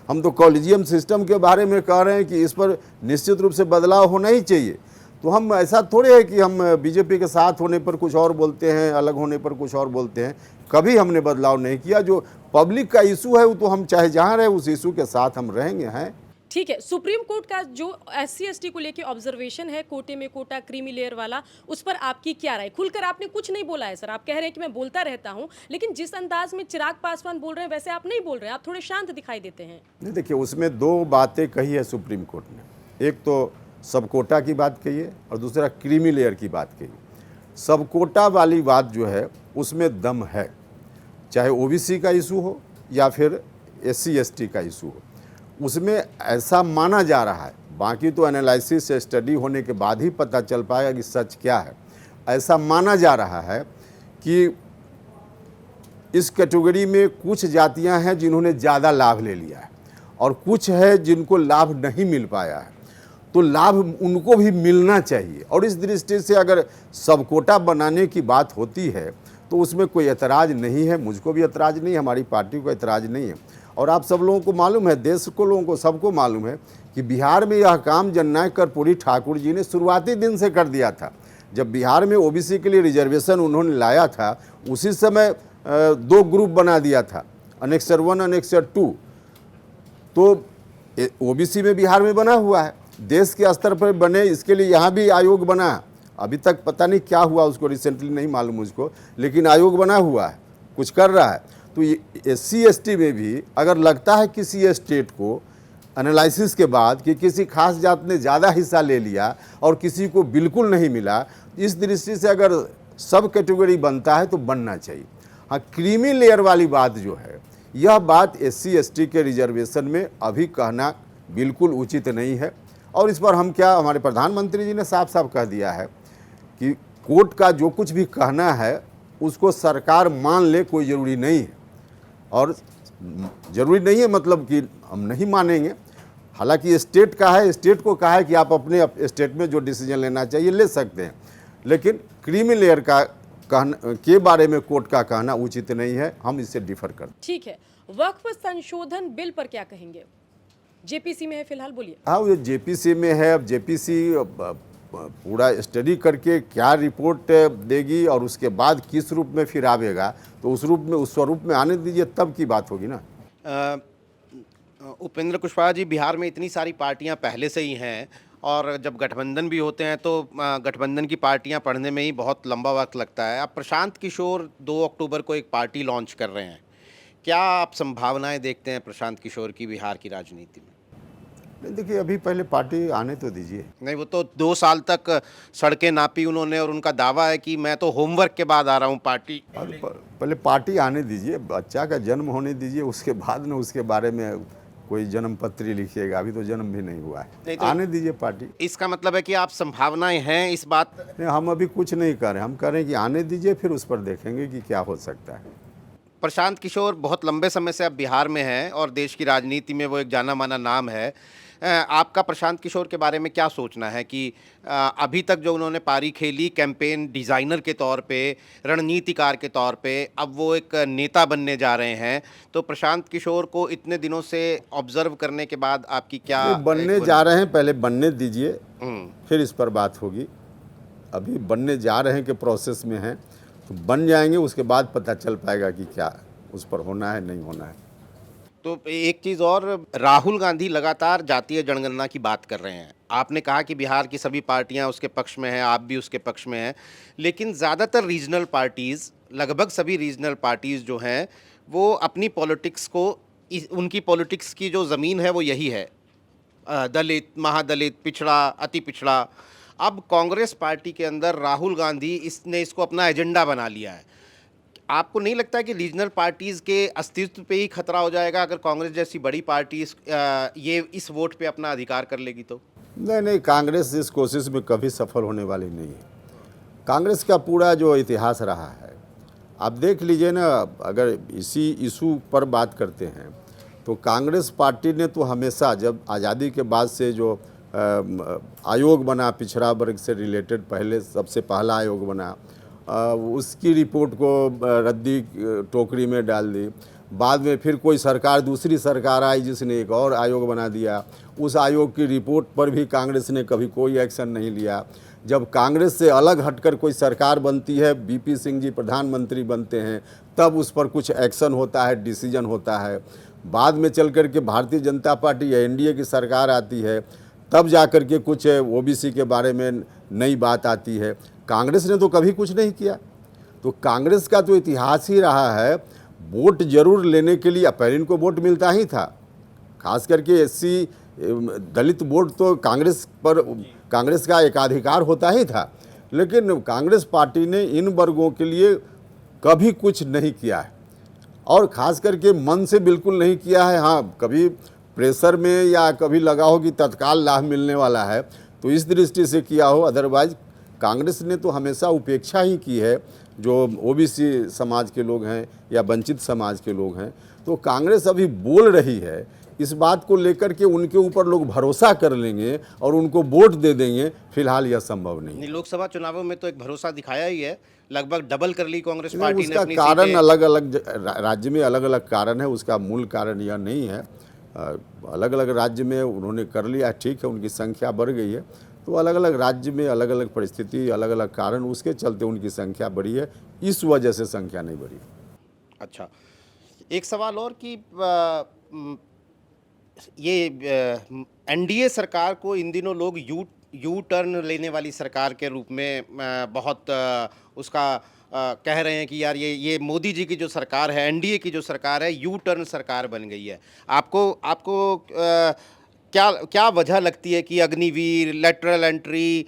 हम तो कॉलेजियम सिस्टम के बारे में कह रहे हैं कि इस पर निश्चित रूप से बदलाव होना ही चाहिए। तो हम ऐसा थोड़े है कि हम बीजेपी के साथ होने पर कुछ और बोलते हैं, अलग होने पर कुछ और बोलते हैं। कभी हमने बदलाव नहीं किया। जो पब्लिक का इशू है वो तो हम चाहे जहाँ रहे उस इशू के साथ हम रहेंगे हैं। ठीक है, सुप्रीम कोर्ट का जो SC/ST को लेके ऑब्जर्वेशन है, कोटे में कोटा, क्रीमी लेयर वाला, उस पर आपकी क्या राय? खुलकर आपने कुछ नहीं बोला है सर, आप कह रहे हैं कि मैं बोलता रहता हूं, लेकिन जिस अंदाज में चिराग पासवान बोल रहे हैं वैसे आप नहीं बोल रहे हैं, आप थोड़े शांत दिखाई देते हैं। नहीं, देखिए उसमें दो बातें कही है सुप्रीम कोर्ट ने। एक तो सब कोटा की बात कही है और दूसरा क्रीमी लेयर की बात कही। सब कोटा वाली बात जो है उसमें दम है, चाहे OBC का इशू हो या फिर SC/ST का इशू हो, उसमें ऐसा माना जा रहा है। बाकी तो एनालिसिस से स्टडी होने के बाद ही पता चल पाएगा कि सच क्या है। ऐसा माना जा रहा है कि इस कैटेगरी में कुछ जातियां हैं जिन्होंने ज़्यादा लाभ ले लिया है और कुछ है जिनको लाभ नहीं मिल पाया है, तो लाभ उनको भी मिलना चाहिए। और इस दृष्टि से अगर सब कोटा बनाने की बात होती है तो उसमें कोई ऐतराज़ नहीं है, मुझको भी ऐतराज़ नहीं है, हमारी पार्टी को ऐतराज़ नहीं है। और आप सब लोगों को मालूम है, देश को लोगों को सबको मालूम है कि बिहार में यह काम जननायक कर्पूरी ठाकुर जी ने शुरुआती दिन से कर दिया था। जब बिहार में OBC के लिए रिजर्वेशन उन्होंने लाया था, उसी समय 2 ग्रुप बना दिया था, Annexure 1, Annexure 2। तो OBC में बिहार में बना हुआ है, देश के स्तर पर बने, इसके लिए यहाँ भी आयोग बना। अभी तक पता नहीं क्या हुआ उसको, रिसेंटली नहीं मालूम मुझको, लेकिन आयोग बना हुआ है, कुछ कर रहा है। तो ये SC/ST में भी अगर लगता है किसी स्टेट को एनालिसिस के बाद कि किसी खास जात ने ज़्यादा हिस्सा ले लिया और किसी को बिल्कुल नहीं मिला, इस दृष्टि से अगर सब कैटेगरी बनता है तो बनना चाहिए। हाँ, क्रीमी लेयर वाली बात जो है, यह बात SC/ST के रिजर्वेशन में अभी कहना बिल्कुल उचित नहीं है। और इस पर हम क्या, हमारे प्रधानमंत्री जी ने साफ साफ कह दिया है कि कोर्ट का जो कुछ भी कहना है उसको सरकार मान ले, कोई ज़रूरी नहीं है। और ज़रूरी नहीं है मतलब कि हम नहीं मानेंगे, हालांकि स्टेट का है, स्टेट को कहा है कि आप अपने स्टेट में जो डिसीजन लेना चाहिए ले सकते हैं, लेकिन क्रीमी लेयर का के बारे में कोर्ट का कहना उचित नहीं है, हम इससे डिफर करते हैं। ठीक है, वक्फ संशोधन बिल पर क्या कहेंगे? JPC में है फिलहाल, बोलिए। हाँ, वो JPC में है। अब JPC पूरा स्टडी करके क्या रिपोर्ट देगी और उसके बाद किस रूप में फिर आवेगा, तो उस रूप में, उस स्वरूप में आने दीजिए, तब की बात होगी ना। उपेंद्र कुशवाहा जी, बिहार में इतनी सारी पार्टियां पहले से ही हैं और जब गठबंधन भी होते हैं तो गठबंधन की पार्टियां पढ़ने में ही बहुत लंबा वक्त लगता है। अब प्रशांत किशोर 2 अक्टूबर को एक पार्टी लॉन्च कर रहे हैं, क्या आप संभावनाएं देखते हैं प्रशांत किशोर की बिहार की राजनीति में? नहीं, देखिए अभी पहले पार्टी आने तो दीजिए। नहीं, वो तो 2 साल तक सड़कें नापी उन्होंने और उनका दावा है कि मैं तो होमवर्क के बाद आ रहा हूँ पार्टी। पहले पार्टी आने दीजिए, बच्चा का जन्म होने दीजिए, उसके बाद ना उसके बारे में कोई जन्म पत्री लिखिएगा। अभी तो जन्म भी नहीं हुआ है, तो आने दीजिए पार्टी। इसका मतलब है कि आप संभावनाएं हैं इस बात? नहीं, हम अभी कुछ नहीं कर रहे, हम कह रहे हैं कि आने दीजिए, फिर उस पर देखेंगे कि क्या हो सकता है। प्रशांत किशोर बहुत लंबे समय से अब बिहार में हैं और देश की राजनीति में वो एक जाना माना नाम है। आपका प्रशांत किशोर के बारे में क्या सोचना है कि अभी तक जो उन्होंने पारी खेली कैंपेन डिज़ाइनर के तौर पे, रणनीतिकार के तौर पे, अब वो एक नेता बनने जा रहे हैं, तो प्रशांत किशोर को इतने दिनों से ऑब्जर्व करने के बाद आपकी क्या? बनने जा रहे हैं, पहले बनने दीजिए, फिर इस पर बात होगी। अभी बनने जा रहे हैं कि प्रोसेस में हैं, तो बन जाएंगे, उसके बाद पता चल पाएगा कि क्या उस पर होना है, नहीं होना है। तो एक चीज़ और, राहुल गांधी लगातार जातीय जनगणना की बात कर रहे हैं। आपने कहा कि बिहार की सभी पार्टियां उसके पक्ष में हैं, आप भी उसके पक्ष में हैं, लेकिन ज़्यादातर रीजनल पार्टीज़, लगभग सभी रीजनल पार्टीज़ जो हैं वो अपनी पॉलिटिक्स को, उनकी पॉलिटिक्स की जो ज़मीन है वो यही है, दलित, महादलित, पिछड़ा, अति पिछड़ा। अब कांग्रेस पार्टी के अंदर राहुल गांधी इसको अपना एजेंडा बना लिया है। आपको नहीं लगता है कि रीजनल पार्टीज़ के अस्तित्व पे ही खतरा हो जाएगा अगर कांग्रेस जैसी बड़ी पार्टी इस वोट पे अपना अधिकार कर लेगी तो? नहीं, कांग्रेस इस कोशिश में कभी सफल होने वाली नहीं है। कांग्रेस का पूरा जो इतिहास रहा है, आप देख लीजिए ना, अगर इसी इशू पर बात करते हैं तो कांग्रेस पार्टी ने तो हमेशा, जब आज़ादी के बाद से जो आयोग बना पिछड़ा वर्ग से रिलेटेड, पहले सबसे पहला आयोग बना, उसकी रिपोर्ट को रद्दी टोकरी में डाल दी। बाद में फिर कोई सरकार, दूसरी सरकार आई जिसने एक और आयोग बना दिया, उस आयोग की रिपोर्ट पर भी कांग्रेस ने कभी कोई एक्शन नहीं लिया। जब कांग्रेस से अलग हटकर कोई सरकार बनती है, BP सिंह जी प्रधानमंत्री बनते हैं, तब उस पर कुछ एक्शन होता है, डिसीजन होता है। बाद में चल कर के भारतीय जनता पार्टी या एनडीए की सरकार आती है, तब जा कर के कुछ ओबीसी के बारे में नई बात आती है। कांग्रेस ने तो कभी कुछ नहीं किया। तो कांग्रेस का तो इतिहास ही रहा है, वोट जरूर लेने के लिए, पहले इनको वोट मिलता ही था, खास करके एससी दलित वोट तो कांग्रेस का एकाधिकार होता ही था, लेकिन कांग्रेस पार्टी ने इन वर्गों के लिए कभी कुछ नहीं किया है, और ख़ास करके मन से बिल्कुल नहीं किया है। हाँ, कभी प्रेशर में या कभी लगा हो कि तत्काल लाभ मिलने वाला है तो इस दृष्टि से किया हो, अदरवाइज कांग्रेस ने तो हमेशा उपेक्षा ही की है जो ओबीसी समाज के लोग हैं या वंचित समाज के लोग हैं। तो कांग्रेस अभी बोल रही है, इस बात को लेकर के उनके ऊपर लोग भरोसा कर लेंगे और उनको वोट दे देंगे, फिलहाल यह संभव नहीं। लोकसभा चुनावों में तो एक भरोसा दिखाया ही है, लगभग डबल कर ली कांग्रेस नहीं, पार्टी ने उसका अपनी कारण सीटें। अलग अलग राज्य में अलग अलग कारण है, उसका मूल कारण यह नहीं है। अलग अलग राज्य में उन्होंने कर लिया, ठीक है, उनकी संख्या बढ़ गई है, तो अलग अलग राज्य में अलग अलग परिस्थिति, अलग अलग कारण, उसके चलते उनकी संख्या बढ़ी है, इस वजह से संख्या नहीं बढ़ी। अच्छा, एक सवाल और कि ये एनडीए सरकार को इन दिनों लोग यू टर्न लेने वाली सरकार के रूप में बहुत उसका कह रहे हैं कि यार ये मोदी जी की जो सरकार है, एनडीए की जो सरकार है, यू टर्न सरकार बन गई है। आपको क्या वजह लगती है कि अग्निवीर, लेटरल एंट्री,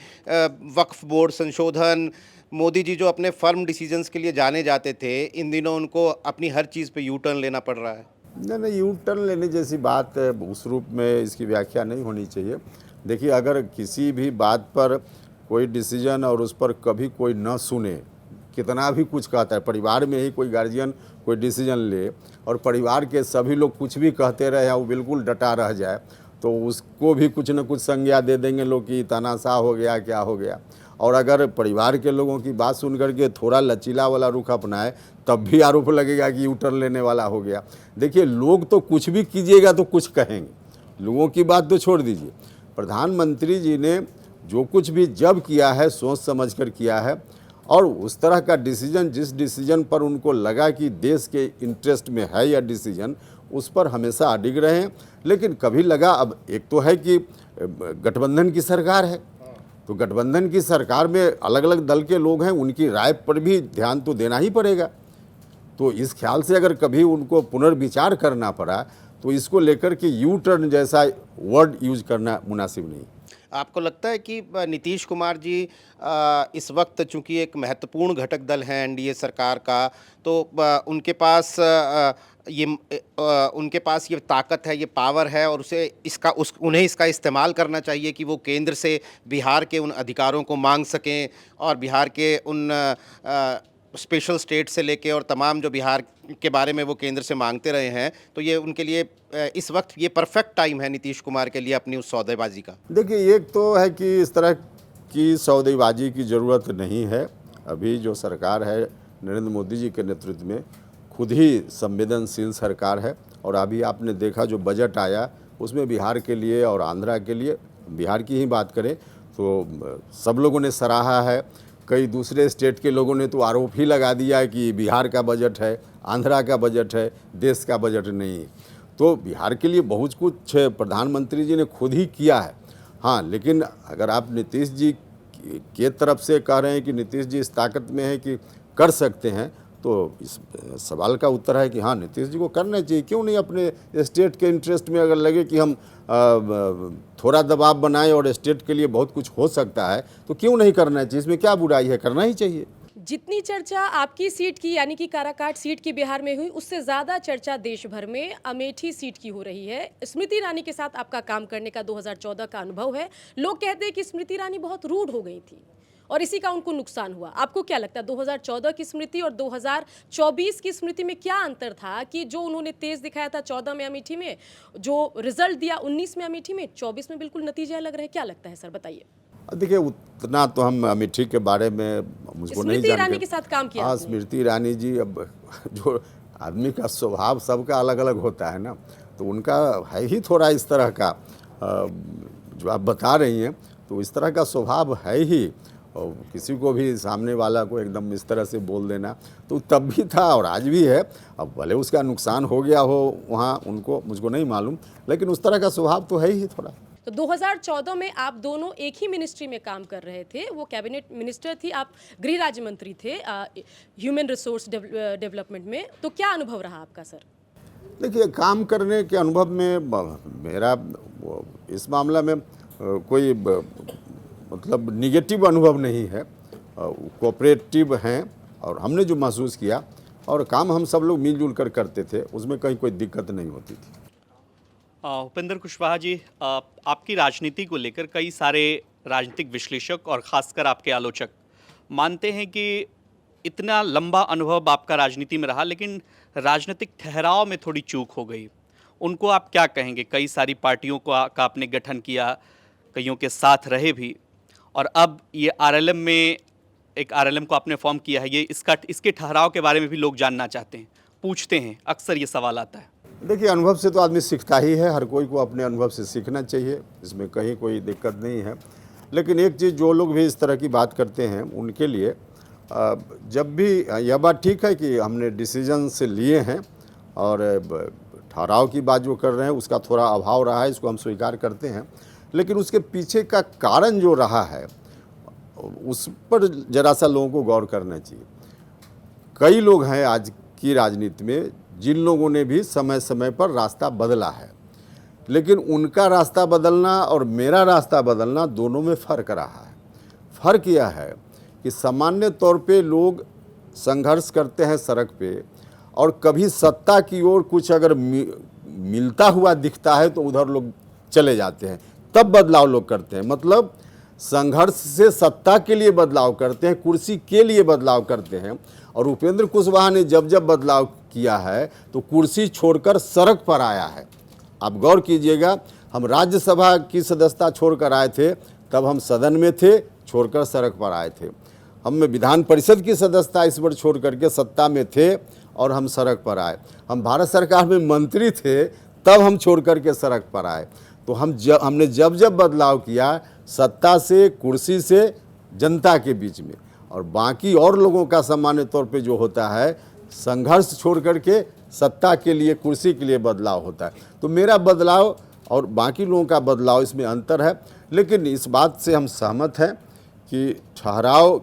वक्फ बोर्ड संशोधन, मोदी जी जो अपने फर्म डिसीजंस के लिए जाने जाते थे, इन दिनों उनको अपनी हर चीज़ पे यू टर्न लेना पड़ रहा है? नहीं, यू टर्न लेने जैसी बात उस रूप में इसकी व्याख्या नहीं होनी चाहिए। देखिए, अगर किसी भी बात पर कोई डिसीजन और उस पर कभी कोई न सुने, कितना भी कुछ कहता है, परिवार में ही कोई गार्जियन कोई डिसीजन ले और परिवार के सभी लोग कुछ भी कहते रहे, वो बिल्कुल डटा रह जाए, तो उसको भी कुछ न कुछ संज्ञा दे देंगे लोग कि तानाशाह हो गया, क्या हो गया। और अगर परिवार के लोगों की बात सुन करके थोड़ा लचीला वाला रुख अपनाए, तब भी आरोप लगेगा कि यू टर्न लेने वाला हो गया। देखिए, लोग तो कुछ भी कीजिएगा तो कुछ कहेंगे, लोगों की बात तो छोड़ दीजिए। प्रधानमंत्री जी ने जो कुछ भी जब किया है, सोच समझ कर किया है, और उस तरह का डिसीजन, जिस डिसीजन पर उनको लगा कि देश के इंटरेस्ट में है यह डिसीजन, उस पर हमेशा अडिग रहे हैं। लेकिन कभी लगा, अब एक तो है कि गठबंधन की सरकार है, तो गठबंधन की सरकार में अलग अलग दल के लोग हैं, उनकी राय पर भी ध्यान तो देना ही पड़ेगा। तो इस ख्याल से अगर कभी उनको पुनर्विचार करना पड़ा, तो इसको लेकर के यू टर्न जैसा वर्ड यूज करना मुनासिब नहीं। आपको लगता है कि नीतीश कुमार जी इस वक्त चूंकि एक महत्वपूर्ण घटक दल हैं एनडीए सरकार का, तो उनके पास उनके पास ये ताकत है, ये पावर है, और उन्हें इसका इस्तेमाल करना चाहिए कि वो केंद्र से बिहार के उन अधिकारों को मांग सकें, और बिहार के उन स्पेशल स्टेट से लेके और तमाम जो बिहार के बारे में वो केंद्र से मांगते रहे हैं, तो ये उनके लिए इस वक्त ये परफेक्ट टाइम है नीतीश कुमार के लिए अपनी उस सौदेबाजी का। देखिए, एक तो है कि इस तरह की सौदेबाजी की ज़रूरत नहीं है। अभी जो सरकार है नरेंद्र मोदी जी के नेतृत्व में, खुद ही संवेदनशील सरकार है, और अभी आपने देखा जो बजट आया उसमें बिहार के लिए और आंध्रा के लिए, बिहार की ही बात करें तो सब लोगों ने सराहा है। कई दूसरे स्टेट के लोगों ने तो आरोप ही लगा दिया कि बिहार का बजट है, आंध्रा का बजट है, देश का बजट नहीं। तो बिहार के लिए बहुत कुछ प्रधानमंत्री जी ने खुद ही किया है। हाँ, लेकिन अगर आप नीतीश जी के तरफ से कह रहे हैं कि नीतीश जी इस ताकत में है कि कर सकते हैं, तो इस सवाल का उत्तर है कि हाँ, नीतीश जी को करना चाहिए। क्यों नहीं? अपने स्टेट के इंटरेस्ट में अगर लगे कि हम थोड़ा दबाव बनाएं और स्टेट के लिए बहुत कुछ हो सकता है, तो क्यों नहीं करना चाहिए? इसमें क्या बुराई है? करना ही चाहिए। जितनी चर्चा आपकी सीट की यानी कि काराकाट सीट की बिहार में हुई, उससे ज़्यादा चर्चा देश भर में अमेठी सीट की हो रही है। स्मृति ईरानी के साथ आपका काम करने का 2014 का अनुभव है। लोग कहते हैं कि स्मृति ईरानी बहुत रूड हो गई थी और इसी का उनको नुकसान हुआ। आपको क्या लगता है 2014 की स्मृति और 2024 की स्मृति में क्या अंतर था कि जो उन्होंने तेज दिखाया था 14 में अमेठी में, जो रिजल्ट दिया 19 में अमेठी में, 24 में बिल्कुल नतीजे अलग रहे? क्या लगता है सर, बताइए। देखिए, उतना तो हम अमेठी के बारे में मुझको नहीं स्मृति ईरानी के साथ काम किया। हाँ, स्मृति ईरानी जी, अब जो आदमी का स्वभाव सबका अलग अलग होता है ना, तो उनका है ही थोड़ा इस तरह का जो आप बता रही हैं, तो इस तरह का स्वभाव है ही। और किसी को भी सामने वाला को एकदम इस तरह से बोल देना, तो तब भी था और आज भी है। अब भले उसका नुकसान हो गया हो वहाँ उनको, मुझको नहीं मालूम, लेकिन उस तरह का स्वभाव तो है ही थोड़ा। तो 2014 में आप दोनों एक ही मिनिस्ट्री में काम कर रहे थे, वो कैबिनेट मिनिस्टर थी, आप गृह राज्य मंत्री थे ह्यूमन रिसोर्स डेवलपमेंट में। तो क्या अनुभव रहा आपका सर? देखिए, काम करने के अनुभव में मेरा इस मामला में कोई मतलब निगेटिव अनुभव नहीं है। कोऑपरेटिव हैं और हमने जो महसूस किया और काम हम सब लोग मिलजुल कर करते थे, उसमें कहीं कोई दिक्कत नहीं होती थी। उपेंद्र कुशवाहा जी, आपकी राजनीति को लेकर कई सारे राजनीतिक विश्लेषक और ख़ासकर आपके आलोचक मानते हैं कि इतना लंबा अनुभव आपका राजनीति में रहा, लेकिन राजनीतिक ठहराव में थोड़ी चूक हो गई। उनको आप क्या कहेंगे? कई सारी पार्टियों का आपने गठन किया, कईयों के साथ रहे भी, और अब ये आरएलएम में एक आरएलएम को आपने फॉर्म किया है। ये इसके ठहराव के बारे में भी लोग जानना चाहते हैं, पूछते हैं, अक्सर ये सवाल आता है। देखिए, अनुभव से तो आदमी सीखता ही है, हर कोई को अपने अनुभव से सीखना चाहिए, इसमें कहीं कोई दिक्कत नहीं है। लेकिन एक चीज़, जो लोग भी इस तरह की बात करते हैं उनके लिए जब भी यह बात ठीक है कि हमने डिसीजन से लिए हैं और ठहराव की बात जो कर रहे हैं उसका थोड़ा अभाव रहा है, इसको हम स्वीकार करते हैं, लेकिन उसके पीछे का कारण जो रहा है उस पर जरा सा लोगों को गौर करना चाहिए। कई लोग हैं आज की राजनीति में जिन लोगों ने भी समय समय पर रास्ता बदला है, लेकिन उनका रास्ता बदलना और मेरा रास्ता बदलना दोनों में फ़र्क रहा है। फ़र्क यह है कि सामान्य तौर पे लोग संघर्ष करते हैं सड़क पे, और कभी सत्ता की ओर कुछ अगर मिलता हुआ दिखता है तो उधर लोग चले जाते हैं, तब बदलाव लोग करते हैं। मतलब संघर्ष से सत्ता के लिए बदलाव करते हैं, कुर्सी के लिए बदलाव करते हैं। और उपेंद्र कुशवाहा ने जब जब बदलाव किया है तो कुर्सी छोड़कर सड़क पर आया है। आप गौर कीजिएगा, हम राज्यसभा की सदस्यता छोड़कर आए थे, तब हम सदन में थे, छोड़कर सड़क पर आए थे। हम विधान परिषद की सदस्यता इस बार छोड़ करके सत्ता में थे और हम सड़क पर आए। हम भारत सरकार में मंत्री थे, तब हम छोड़ करके सड़क पर आए। तो हमने जब जब बदलाव किया, सत्ता से, कुर्सी से, जनता के बीच में, और बाकी और लोगों का सामान्य तौर पे जो होता है संघर्ष छोड़ करके सत्ता के लिए, कुर्सी के लिए बदलाव होता है। तो मेरा बदलाव और बाकी लोगों का बदलाव, इसमें अंतर है। लेकिन इस बात से हम सहमत हैं कि ठहराव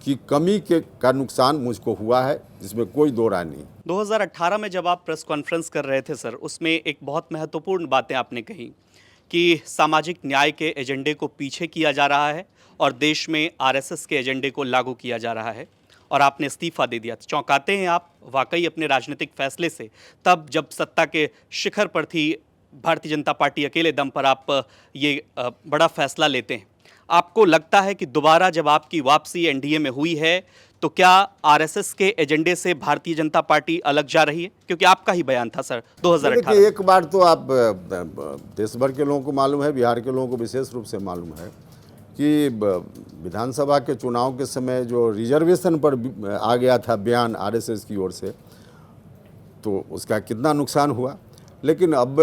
की कमी का नुकसान मुझको हुआ है, जिसमें कोई दो राय नहीं। 2018 में जब आप प्रेस कॉन्फ्रेंस कर रहे थे सर, उसमें एक बहुत महत्वपूर्ण बातें आपने कही कि सामाजिक न्याय के एजेंडे को पीछे किया जा रहा है और देश में आरएसएस के एजेंडे को लागू किया जा रहा है, और आपने इस्तीफा दे दिया। चौंकाते हैं आप वाकई अपने राजनीतिक फैसले से, तब जब सत्ता के शिखर पर थी भारतीय जनता पार्टी, अकेले दम पर आप ये बड़ा फैसला लेते हैं। आपको लगता है कि दोबारा जब आपकी वापसी एनडीए में हुई है तो क्या आरएसएस के एजेंडे से भारतीय जनता पार्टी अलग जा रही है? क्योंकि आपका ही बयान था सर 2018। एक बार तो आप देश भर के लोगों को मालूम है, बिहार के लोगों को विशेष रूप से मालूम है कि विधानसभा के चुनाव के समय जो रिजर्वेशन पर आ गया था बयान आरएसएस की ओर से, तो उसका कितना नुकसान हुआ। लेकिन अब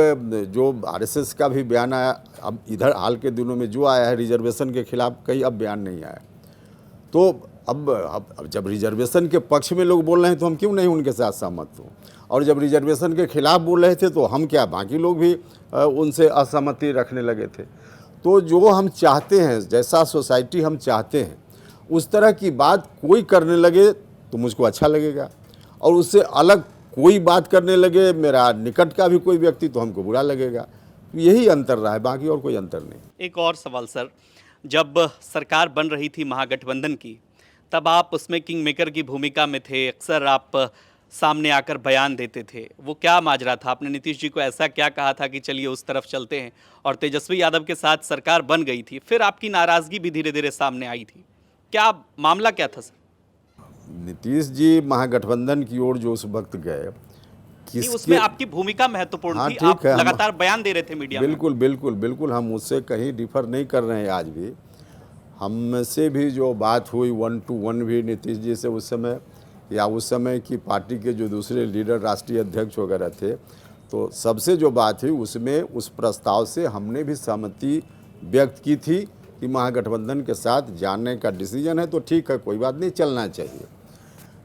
जो आरएसएस का भी बयान आया, अब इधर हाल के दिनों में जो आया है रिजर्वेशन के खिलाफ, कहीं अब बयान नहीं आया। तो अब जब रिजर्वेशन के पक्ष में लोग बोल रहे हैं तो हम क्यों नहीं उनके साथ सहमत हों, और जब रिजर्वेशन के खिलाफ बोल रहे थे तो हम क्या, बाकी लोग भी उनसे असहमति रखने लगे थे। तो जो हम चाहते हैं, जैसा सोसाइटी हम चाहते हैं, उस तरह की बात कोई करने लगे तो मुझको अच्छा लगेगा, और उससे अलग कोई बात करने लगे, मेरा निकट का भी कोई व्यक्ति, तो हमको बुरा लगेगा। यही अंतर रहा है, बाकी और कोई अंतर नहीं। एक और सवाल सर, जब सरकार बन रही थी महागठबंधन की, तब आप उसमें किंग मेकर की भूमिका में थे, अक्सर आप सामने आकर बयान देते थे। वो क्या माजरा था? आपने नीतीश जी को ऐसा क्या कहा था कि चलिए उस तरफ चलते हैं, और तेजस्वी यादव के साथ सरकार बन गई थी, फिर आपकी नाराज़गी भी धीरे धीरे सामने आई थी। क्या मामला क्या था सर? नीतीश जी महागठबंधन की ओर जो उस वक्त गए, उसमें आपकी भूमिका महत्वपूर्ण हाँ, थी। ठीक आप है, लगातार बयान दे रहे थे मीडिया में। बिल्कुल बिल्कुल बिल्कुल, हम उससे कहीं डिफर नहीं कर रहे हैं। आज भी हमसे भी जो बात हुई 1 to 1 भी नीतीश जी से उस समय, या उस समय की पार्टी के जो दूसरे लीडर, राष्ट्रीय अध्यक्ष वगैरह थे, तो सबसे जो बात हुई उसमें उस प्रस्ताव से हमने भी सहमति व्यक्त की थी कि महागठबंधन के साथ जाने का डिसीजन है तो ठीक है, कोई बात नहीं, चलना चाहिए।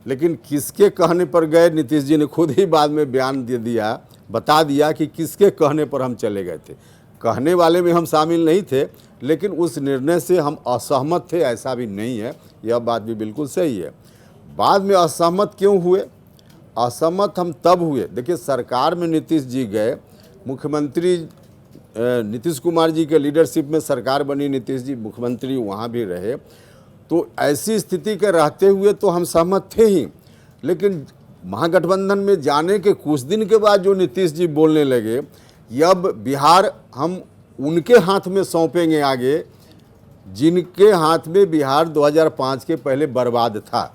लेकिन किसके कहने पर गए, नीतीश जी ने खुद ही बाद में बयान दे दिया, बता दिया कि किसके कहने पर हम चले गए थे। कहने वाले में हम शामिल नहीं थे, लेकिन उस निर्णय से हम असहमत थे, ऐसा भी नहीं है, यह बात भी बिल्कुल सही है। बाद में असहमत क्यों हुए? असहमत हम तब हुए, देखिए सरकार में नीतीश जी गए, मुख्यमंत्री नीतीश कुमार जी के लीडरशिप में सरकार बनी, नीतीश जी मुख्यमंत्री वहाँ भी रहे, तो ऐसी स्थिति के रहते हुए तो हम सहमत थे ही। लेकिन महागठबंधन में जाने के कुछ दिन के बाद जो नीतीश जी बोलने लगे कि अब बिहार हम उनके हाथ में सौंपेंगे आगे, जिनके हाथ में बिहार 2005 के पहले बर्बाद था।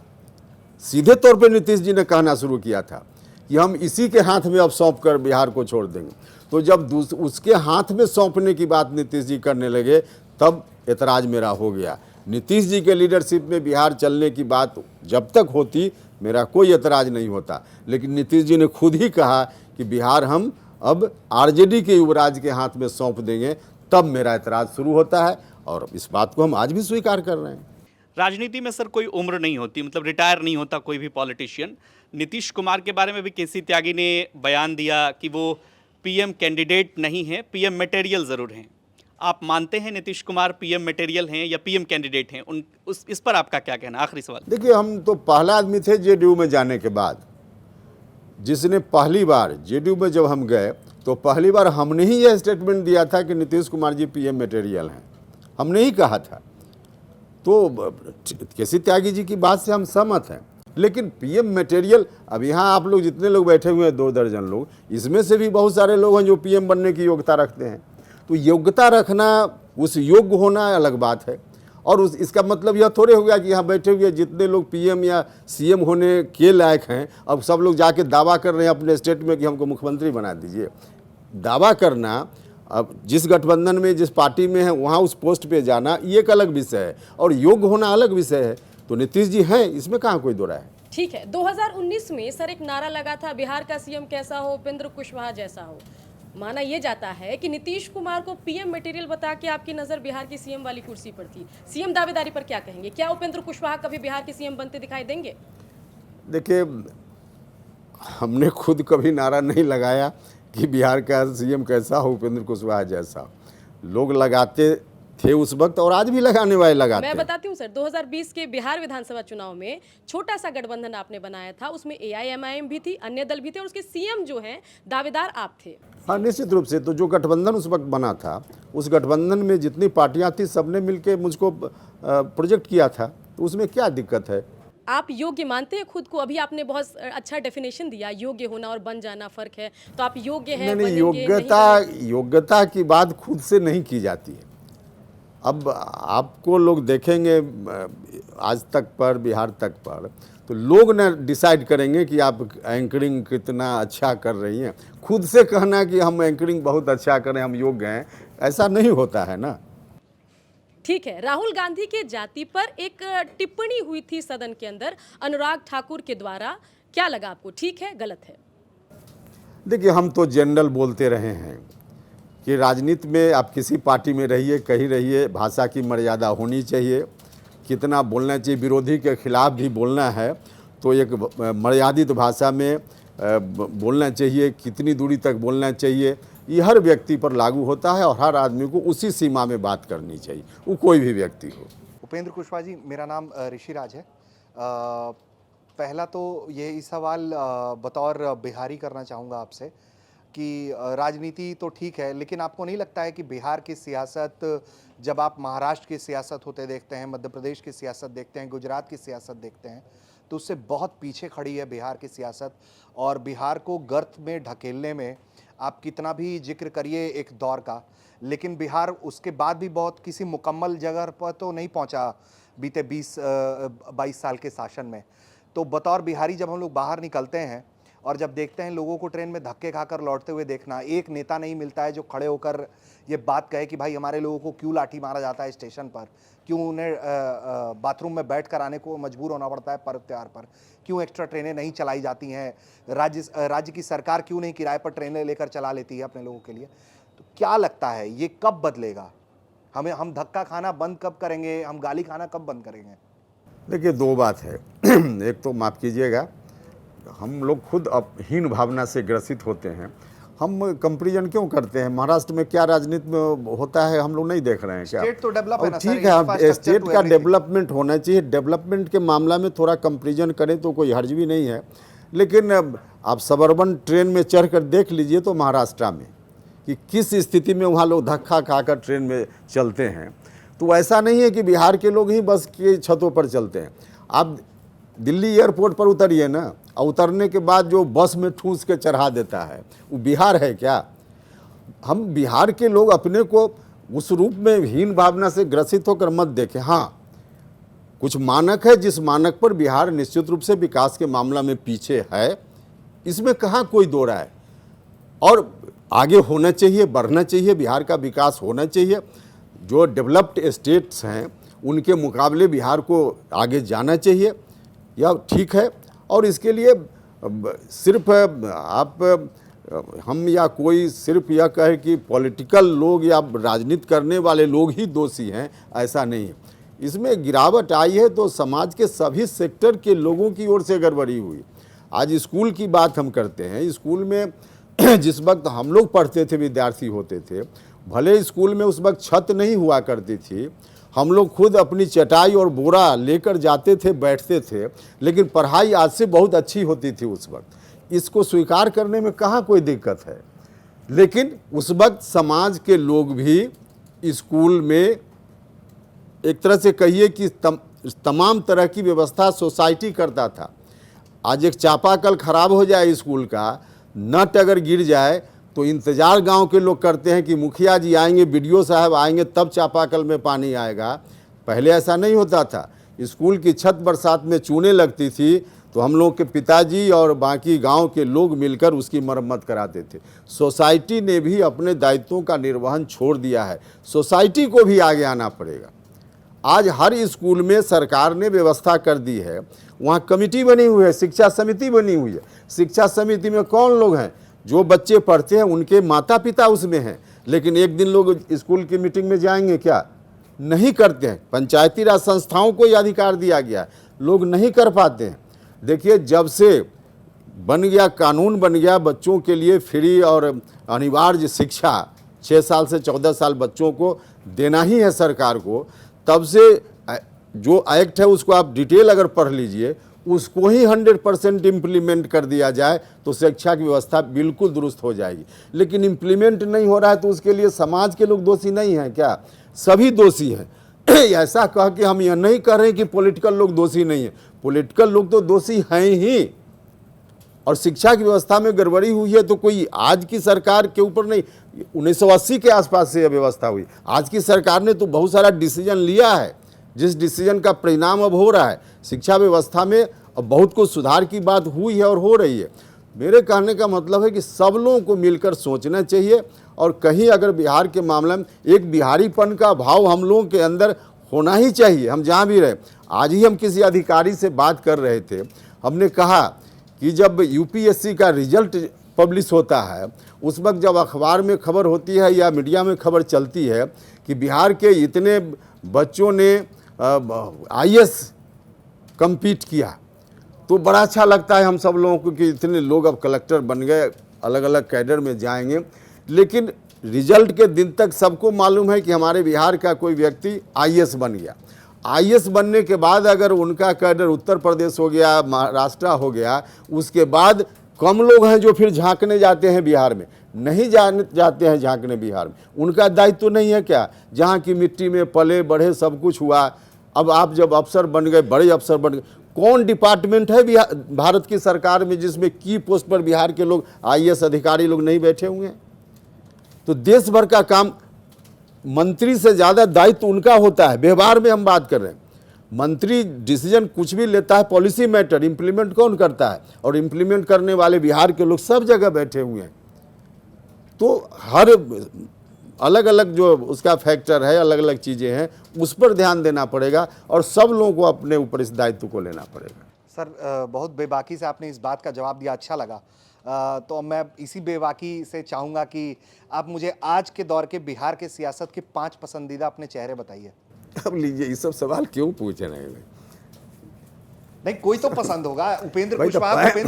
सीधे तौर पे नीतीश जी ने कहना शुरू किया था कि हम इसी के हाथ में अब सौंप कर बिहार को छोड़ देंगे। तो जब उसके हाथ में सौंपने की बात नीतीश जी करने लगे, तब एतराज़ मेरा हो गया। नीतीश जी के लीडरशिप में बिहार चलने की बात जब तक होती मेरा कोई एतराज़ नहीं होता, लेकिन नीतीश जी ने खुद ही कहा कि बिहार हम अब आरजेडी के युवराज के हाथ में सौंप देंगे, तब मेरा एतराज़ शुरू होता है, और इस बात को हम आज भी स्वीकार कर रहे हैं। राजनीति में सर कोई उम्र नहीं होती, मतलब रिटायर नहीं होता कोई भी पॉलिटिशियन। नीतीश कुमार के बारे में भी केसी त्यागी ने बयान दिया कि वो पीएम कैंडिडेट नहीं है, पीएम मटेरियल ज़रूर हैं। आप मानते हैं नीतीश कुमार पीएम मटेरियल हैं या पीएम कैंडिडेट हैं? इस पर आपका क्या कहना? आखिरी सवाल। देखिए, हम तो पहला आदमी थे जेडीयू में जाने के बाद जिसने पहली बार जेडीयू में जब हम गए तो पहली बार हमने ही यह स्टेटमेंट दिया था कि नीतीश कुमार जी पीएम मटेरियल हैं, हमने ही कहा था। तो केसी त्यागी जी की बात से हम सहमत हैं, लेकिन पीएम मटेरियल, अब यहाँ आप लोग जितने लोग बैठे हुए हैं 2 दर्जन लोग, इसमें से भी बहुत सारे लोग हैं जो पीएम बनने की योग्यता रखते हैं। तो योग्यता रखना, उस योग्य होना अलग बात है, और इसका मतलब यह थोड़े हो गया कि यहाँ बैठे हुए जितने लोग पीएम या सीएम होने के लायक हैं, अब सब लोग जाके दावा कर रहे हैं अपने स्टेट में कि हमको मुख्यमंत्री बना दीजिए। दावा करना, अब जिस गठबंधन में जिस पार्टी में है वहाँ उस पोस्ट पे जाना, ये एक अलग विषय है, और योग्य होना अलग विषय है। तो नीतीश जी हैं, इसमें कहाँ कोई दो राय है। ठीक है, 2019 में सर एक नारा लगा था, बिहार का सीएम कैसा हो, उपेंद्र कुशवाहा जैसा हो। माना यह जाता है कि नीतीश कुमार को पीएम मटेरियल बता के आपकी नज़र बिहार की सीएम वाली कुर्सी पर थी। सीएम दावेदारी पर क्या कहेंगे? क्या उपेंद्र कुशवाहा कभी बिहार के सीएम बनते दिखाई देंगे? देखिए, हमने खुद कभी नारा नहीं लगाया कि बिहार का सीएम कैसा हो, उपेंद्र कुशवाहा जैसा। लोग लगाते थे उस वक्त, और आज भी लगाने वाले लगाते हैं। मैं बताती हूँ सर, 2020 के बिहार विधानसभा चुनाव में छोटा सा गठबंधन आपने बनाया था, उसमें एआईएमआईएम भी थी, अन्य दल भी थे, और उसके सीएम जो हैं दावेदार आप थे। हाँ, निश्चित रूप से। तो जो गठबंधन उस वक्त बना था, उस गठबंधन में जितनी पार्टियां थी सबने मिलकर मुझको प्रोजेक्ट किया था, तो उसमें क्या दिक्कत है? आप योग्य मानते हैं खुद को? अभी आपने बहुत अच्छा डेफिनेशन दिया, योग्य होना और बन जाना फर्क है, तो आप योग्य हैं? नहीं, बनेंगे, योग्यता की बात खुद से नहीं की जाती है। अब आपको लोग देखेंगे आज तक पर, बिहार तक पर, तो लोग ना डिसाइड करेंगे कि आप एंकरिंग कितना अच्छा कर रही हैं। खुद से कहना कि हम एंकरिंग बहुत अच्छा करें, हम योग्य हैं, ऐसा नहीं होता है ना। ठीक है, राहुल गांधी के जाति पर एक टिप्पणी हुई थी सदन के अंदर अनुराग ठाकुर के द्वारा, क्या लगा आपको? ठीक है, गलत है? देखिए, हम तो जनरल बोलते रहे हैं कि राजनीति में आप किसी पार्टी में रहिए, कहीं रहिए, भाषा की मर्यादा होनी चाहिए, कितना बोलना चाहिए, विरोधी के खिलाफ भी बोलना है तो एक मर्यादित भाषा में बोलना चाहिए, कितनी दूरी तक बोलना चाहिए, ये हर व्यक्ति पर लागू होता है, और हर आदमी को उसी सीमा में बात करनी चाहिए, वो कोई भी व्यक्ति हो। उपेंद्र कुशवाहा जी, मेरा नाम ऋषिराज है। पहला तो यही सवाल बतौर बिहारी करना चाहूँगा आपसे कि राजनीति तो ठीक है, लेकिन आपको नहीं लगता है कि बिहार की सियासत, जब आप महाराष्ट्र की सियासत होते देखते हैं, मध्य प्रदेश की सियासत देखते हैं, गुजरात की सियासत देखते हैं, तो उससे बहुत पीछे खड़ी है बिहार की सियासत, और बिहार को गर्त में ढकेलने में आप कितना भी जिक्र करिए एक दौर का, लेकिन बिहार उसके बाद भी बहुत किसी मुकम्मल जगह पर तो नहीं पहुंचा बीते 20-22 साल के शासन में। तो बतौर बिहारी जब हम लोग बाहर निकलते हैं और जब देखते हैं लोगों को ट्रेन में धक्के खाकर लौटते हुए देखना, एक नेता नहीं मिलता है जो खड़े होकर ये बात कहे कि भाई हमारे लोगों को क्यों लाठी मारा जाता है स्टेशन पर, क्यों उन्हें बाथरूम में बैठ कर आने को मजबूर होना पड़ता है पर्व त्यौहार पर, क्यों एक्स्ट्रा ट्रेनें नहीं चलाई जाती हैं, राज्य की सरकार क्यों नहीं किराए पर ट्रेनें लेकर चला लेती है अपने लोगों के लिए। तो क्या लगता है ये कब बदलेगा? हम धक्का खाना बंद कब करेंगे, हम गाली खाना कब बंद करेंगे? देखिए, दो बात है। एक तो माफ़ कीजिएगा, हम लोग खुद हीन भावना से ग्रसित होते हैं। हम कंपेरिजन क्यों करते हैं? महाराष्ट्र में क्या राजनीति में होता है हम लोग नहीं देख रहे हैं क्या? स्टेट तो डेवलप है और ना सर, ठीक है, infrastructure स्टेट to का everything। डेवलपमेंट होना चाहिए। डेवलपमेंट के मामला में थोड़ा कंपेरिजन करें तो कोई हर्ज भी नहीं है। लेकिन आप सबअर्बन ट्रेन में चढ़ कर देख लीजिए तो महाराष्ट्र में कि किस स्थिति में वहाँ लोग धक्का खाकर ट्रेन में चलते हैं। तो ऐसा नहीं है कि बिहार के लोग ही बस के छतों पर चलते हैं। आप दिल्ली एयरपोर्ट पर उतरिए ना, और उतरने के बाद जो बस में ठूस के चढ़ा देता है, वो बिहार है क्या? हम बिहार के लोग अपने को उस रूप में हीन भावना से ग्रसित होकर मत देखें। हाँ, कुछ मानक है जिस मानक पर बिहार निश्चित रूप से विकास के मामला में पीछे है, इसमें कहाँ कोई दो राय है। और आगे होना चाहिए, बढ़ना चाहिए, बिहार का विकास होना चाहिए। जो डेवलप्ड स्टेट्स हैं उनके मुकाबले बिहार को आगे जाना चाहिए, यह ठीक है। और इसके लिए सिर्फ हम या कोई सिर्फ यह कहे कि पॉलिटिकल लोग या राजनीति करने वाले लोग ही दोषी हैं, ऐसा नहीं है। इसमें गिरावट आई है तो समाज के सभी सेक्टर के लोगों की ओर से गड़बड़ी हुई। आज स्कूल की बात हम करते हैं। स्कूल में जिस वक्त हम लोग पढ़ते थे, विद्यार्थी होते थे, भले स्कूल में उस वक्त छत नहीं हुआ करती थी, हम लोग खुद अपनी चटाई और बोरा लेकर जाते थे, बैठते थे, लेकिन पढ़ाई आज से बहुत अच्छी होती थी उस वक्त। इसको स्वीकार करने में कहाँ कोई दिक्कत है। लेकिन उस वक्त समाज के लोग भी स्कूल में एक तरह से कहिए कि तमाम तरह की व्यवस्था सोसाइटी करता था। आज एक चापाकल खराब हो जाए स्कूल का, नट अगर गिर जाए तो इंतज़ार गांव के लोग करते हैं कि मुखिया जी आएंगे, बीडीओ साहब आएंगे, तब चापाकल में पानी आएगा। पहले ऐसा नहीं होता था। स्कूल की छत बरसात में चूने लगती थी तो हम लोग के पिताजी और बाकी गांव के लोग मिलकर उसकी मरम्मत कराते थे। सोसाइटी ने भी अपने दायित्वों का निर्वहन छोड़ दिया है। सोसाइटी को भी आगे आना पड़ेगा। आज हर स्कूल में सरकार ने व्यवस्था कर दी है, वहाँ कमेटी बनी हुई है, शिक्षा समिति बनी हुई है। शिक्षा समिति में कौन लोग हैं? जो बच्चे पढ़ते हैं उनके माता पिता उसमें हैं। लेकिन एक दिन लोग स्कूल की मीटिंग में जाएंगे क्या? नहीं करते हैं। पंचायती राज संस्थाओं को यह अधिकार दिया गया है, लोग नहीं कर पाते हैं। देखिए, जब से बन गया, कानून बन गया बच्चों के लिए फ्री और अनिवार्य शिक्षा 6 साल से 14 साल बच्चों को देना ही है सरकार को, तब से जो एक्ट है उसको आप डिटेल अगर पढ़ लीजिए, उसको ही 100% इम्प्लीमेंट कर दिया जाए तो शिक्षा की व्यवस्था बिल्कुल दुरुस्त हो जाएगी। लेकिन इम्प्लीमेंट नहीं हो रहा है तो उसके लिए समाज के लोग दोषी नहीं हैं क्या? सभी दोषी हैं। ऐसा कह के हम यह नहीं कह रहे कि पॉलिटिकल लोग दोषी नहीं हैं। पॉलिटिकल लोग तो दोषी हैं ही। और शिक्षा की व्यवस्था में गड़बड़ी हुई है तो कोई आज की सरकार के ऊपर नहीं, 1980 के आसपास से यह व्यवस्था हुई। आज की सरकार ने तो बहुत सारा डिसीजन लिया है, जिस डिसीजन का परिणाम अब हो रहा है। शिक्षा व्यवस्था में अब बहुत कुछ सुधार की बात हुई है और हो रही है। मेरे कहने का मतलब है कि सब लोगों को मिलकर सोचना चाहिए। और कहीं अगर बिहार के मामले में एक बिहारीपन का भाव हम लोगों के अंदर होना ही चाहिए, हम जहाँ भी रहे। आज ही हम किसी अधिकारी से बात कर रहे थे, हमने कहा कि जब यूपीएससी का रिजल्ट पब्लिश होता है, उस वक्त जब अखबार में खबर होती है या मीडिया में खबर चलती है कि बिहार के इतने बच्चों ने आईएएस compete किया, तो बड़ा अच्छा लगता है हम सब लोगों को कि इतने लोग अब कलेक्टर बन गए, अलग अलग कैडर में जाएंगे। लेकिन रिजल्ट के दिन तक सबको मालूम है कि हमारे बिहार का कोई व्यक्ति आईएएस बन गया। आईएएस बनने के बाद अगर उनका कैडर उत्तर प्रदेश हो गया, महाराष्ट्र हो गया, उसके बाद कम लोग हैं जो फिर झांकने जाते हैं बिहार में, नहीं जाते हैं झांकने बिहार में। उनका दायित्व तो नहीं है क्या? जहाँ की मिट्टी में पले बढ़े सब कुछ हुआ। अब आप जब अफसर बन गए, बड़े अफसर बन गए, कौन डिपार्टमेंट है भारत की सरकार में जिसमें की पोस्ट पर बिहार के लोग आईएएस अधिकारी लोग नहीं बैठे हुए हैं? तो देश भर का काम मंत्री से ज़्यादा दायित्व उनका होता है। व्यवहार में हम बात कर रहे हैं, मंत्री डिसीजन कुछ भी लेता है, पॉलिसी मैटर, इम्प्लीमेंट कौन करता है? और इम्प्लीमेंट करने वाले बिहार के लोग सब जगह बैठे हुए हैं। तो हर अलग अलग जो उसका फैक्टर है, अलग अलग चीज़ें हैं, उस पर ध्यान देना पड़ेगा और सब लोगों को अपने ऊपर इस दायित्व को लेना पड़ेगा। सर, बहुत बेबाकी से आपने इस बात का जवाब दिया, अच्छा लगा। तो मैं इसी बेबाकी से चाहूँगा कि आप मुझे आज के दौर के बिहार के सियासत के 5 पसंदीदा अपने चेहरे बताइए। अब लीजिए, ये सब सवाल क्यों पूछ रहे हैं? नहीं, कोई तो पसंद होगा। उपेंद्र भाई तो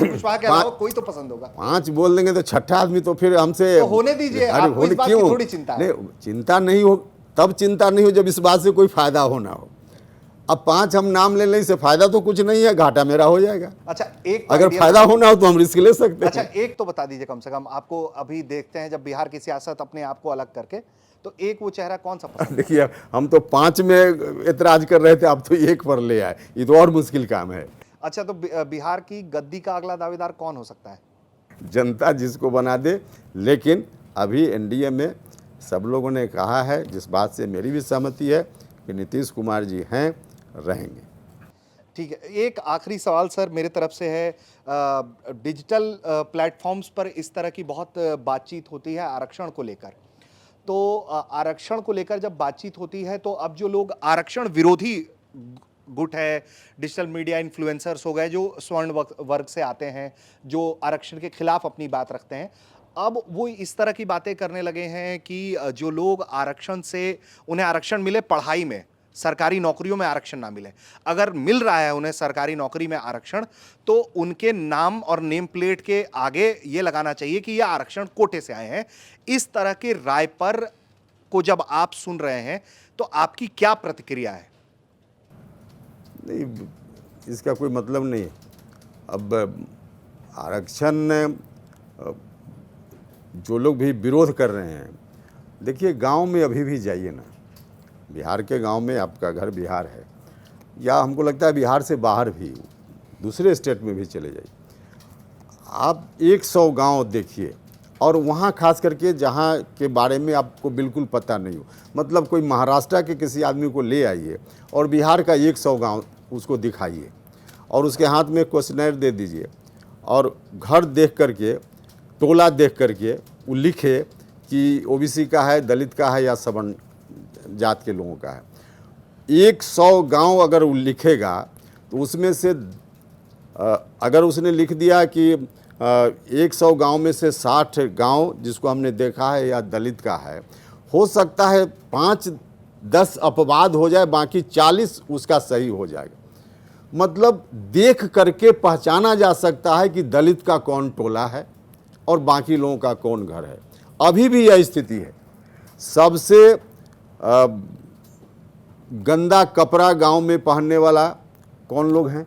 कुशवाहा के अलावा पाँच- कोई तो पसंद होगा। 5 बोल देंगे तो छठा आदमी तो फिर हमसे तो होने दीजिए, अरे आपको इस होने बात की क्यों? थोड़ी चिंता है। नहीं, चिंता नहीं हो, तब चिंता नहीं हो जब इस बात से कोई फायदा हो ना हो। अब 5 हम नाम ले लें, इससे फायदा तो कुछ नहीं है, घाटा मेरा हो जाएगा। अच्छा, एक अगर idea- फायदा होना हो तो हम रिस्क ले सकते अच्छा, हैं। एक तो बता दीजिए कम से कम। आपको अभी देखते हैं जब बिहार की सियासत अपने आप को अलग करके, तो एक वो चेहरा कौन सा पसंद है? देखिए, हम तो 5 में एतराज कर रहे थे, अब तो 1 पर ले आए, ये तो और मुश्किल काम है। अच्छा, तो बिहार की गद्दी का अगला दावेदार कौन हो सकता है? जनता जिसको बना दे, लेकिन अभी एनडीए में सब लोगों ने कहा है, जिस बात से मेरी भी सहमति है, कि नीतीश कुमार जी हैं, रहेंगे। ठीक है, एक आखिरी सवाल सर मेरे तरफ से है। डिजिटल प्लेटफॉर्म्स पर इस तरह की बहुत बातचीत होती है आरक्षण को लेकर। तो आरक्षण को लेकर जब बातचीत होती है, तो अब जो लोग आरक्षण विरोधी गुट है, डिजिटल मीडिया इन्फ्लुएंसर्स हो गए जो स्वर्ण वर्ग से आते हैं, जो आरक्षण के खिलाफ अपनी बात रखते हैं, अब वो इस तरह की बातें करने लगे हैं कि जो लोग आरक्षण से, उन्हें आरक्षण मिले पढ़ाई में, सरकारी नौकरियों में आरक्षण ना मिले। अगर मिल रहा है उन्हें सरकारी नौकरी में आरक्षण, तो उनके नाम और नेम प्लेट के आगे ये लगाना चाहिए कि ये आरक्षण कोटे से आए हैं। इस तरह के राय पर को जब आप सुन रहे हैं, तो आपकी क्या प्रतिक्रिया है? नहीं, इसका कोई मतलब नहीं है। अब आरक्षण जो लोग भी विरोध कर रहे हैं, देखिए गांव में अभी भी जाइए ना, बिहार के गांव में, आपका घर बिहार है, या हमको लगता है बिहार से बाहर भी दूसरे स्टेट में भी चले जाइए, आप 100 गांव देखिए, और वहाँ खास करके जहाँ के बारे में आपको बिल्कुल पता नहीं हो, मतलब कोई महाराष्ट्र के किसी आदमी को ले आइए और बिहार का 100 गांव उसको दिखाइए, और उसके हाथ में क्वेश्चनर दे दीजिए, और घर देख करके, टोला देख करके वो लिखे कि ओबीसी का है, दलित का है, या सवर्ण जात के लोगों का है। 100 गांव अगर वो लिखेगा, तो उसमें से अगर उसने लिख दिया कि 100 गांव में से 60 गांव जिसको हमने देखा है या दलित का है, हो सकता है 5-10 अपवाद हो जाए, बाकी 40 उसका सही हो जाएगा। मतलब देख करके पहचाना जा सकता है कि दलित का कौन टोला है और बाकी लोगों का कौन घर है। अभी भी यह स्थिति है। सबसे गंदा कपड़ा गांव में पहनने वाला कौन लोग हैं,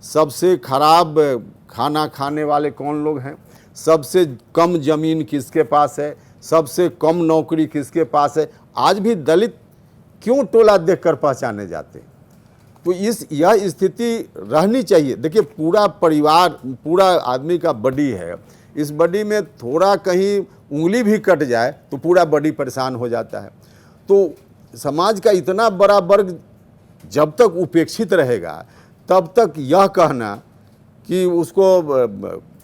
सबसे खराब खाना खाने वाले कौन लोग हैं, सबसे कम ज़मीन किसके पास है, सबसे कम नौकरी किसके पास है। आज भी दलित क्यों टोला देखकर पहचाने जाते हैं? तो यह स्थिति रहनी चाहिए। देखिए, पूरा परिवार, पूरा आदमी का बॉडी है, इस बॉडी में थोड़ा कहीं उंगली भी कट जाए तो पूरा बॉडी परेशान हो जाता है। तो समाज का इतना बड़ा वर्ग जब तक उपेक्षित रहेगा, तब तक यह कहना कि उसको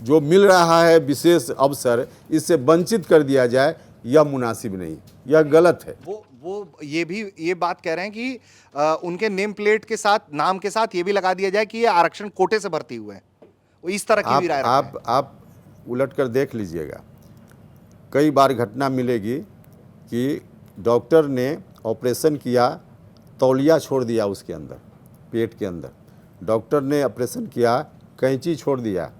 जो मिल रहा है विशेष अवसर, इससे वंचित कर दिया जाए, यह मुनासिब नहीं, यह गलत है। वो ये बात कह रहे हैं कि उनके नेम प्लेट के साथ, नाम के साथ ये भी लगा दिया जाए कि ये आरक्षण कोटे से भर्ती हुए हैं। वो इस तरह की भी राय रखते हैं। आप उलट कर देख लीजिएगा, कई बार घटना मिलेगी कि डॉक्टर ने ऑपरेशन किया, तौलिया छोड़ दिया उसके अंदर, पेट के अंदर, डॉक्टर ने ऑपरेशन किया, कैंची छोड़ दिया।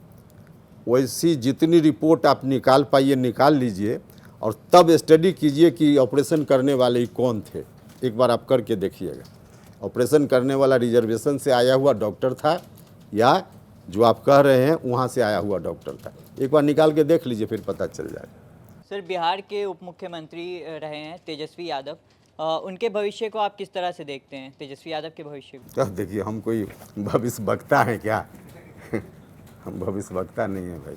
वैसी जितनी रिपोर्ट आप निकाल पाइए निकाल लीजिए, और तब स्टडी कीजिए कि ऑपरेशन करने वाले ही कौन थे। एक बार आप करके देखिएगा, ऑपरेशन करने वाला रिजर्वेशन से आया हुआ डॉक्टर था या जो आप कह रहे हैं वहाँ से आया हुआ डॉक्टर था। एक बार निकाल के देख लीजिए, फिर पता चल जाएगा। सर, बिहार के उप मुख्यमंत्री रहे हैं तेजस्वी यादव, उनके भविष्य को आप किस तरह से देखते हैं, तेजस्वी यादव के भविष्य को? तो देखिए, हम कोई भविष्य वक्ता हैं क्या? हम भविष्य वक्ता नहीं है भाई।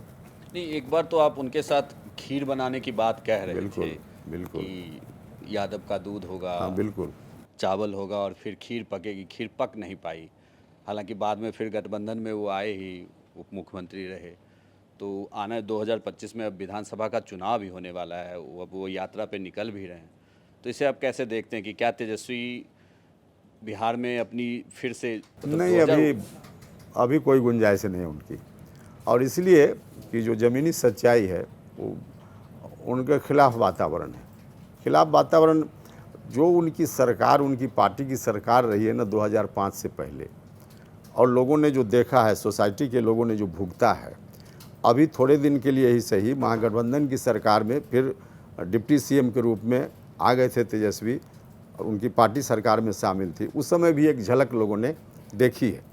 नहीं, एक बार तो आप उनके साथ खीर बनाने की बात कह रहे बिल्कुल, थे बिल्कुल। कि यादव का दूध होगा, हाँ, बिल्कुल। चावल होगा और फिर खीर पकेगी। खीर पक नहीं पाई, हालांकि बाद में फिर गठबंधन में वो आए ही उप मुख्यमंत्री रहे। तो आने 2025 में अब विधानसभा का चुनाव भी होने वाला है, अब वो यात्रा पे निकल भी रहे हैं। तो इसे आप कैसे देखते हैं कि क्या तेजस्वी बिहार में अपनी फिर से नहीं, अभी कोई गुंजाइश नहीं है उनकी। और इसलिए कि जो ज़मीनी सच्चाई है वो उनके खिलाफ वातावरण है। खिलाफ वातावरण जो उनकी सरकार, उनकी पार्टी की सरकार रही है ना 2005 से पहले, और लोगों ने जो देखा है, सोसाइटी के लोगों ने जो भुगता है, अभी थोड़े दिन के लिए ही सही महागठबंधन की सरकार में फिर डिप्टी सीएम के रूप में आ गए थे तेजस्वी, और उनकी पार्टी सरकार में शामिल थी। उस समय भी एक झलक लोगों ने देखी है।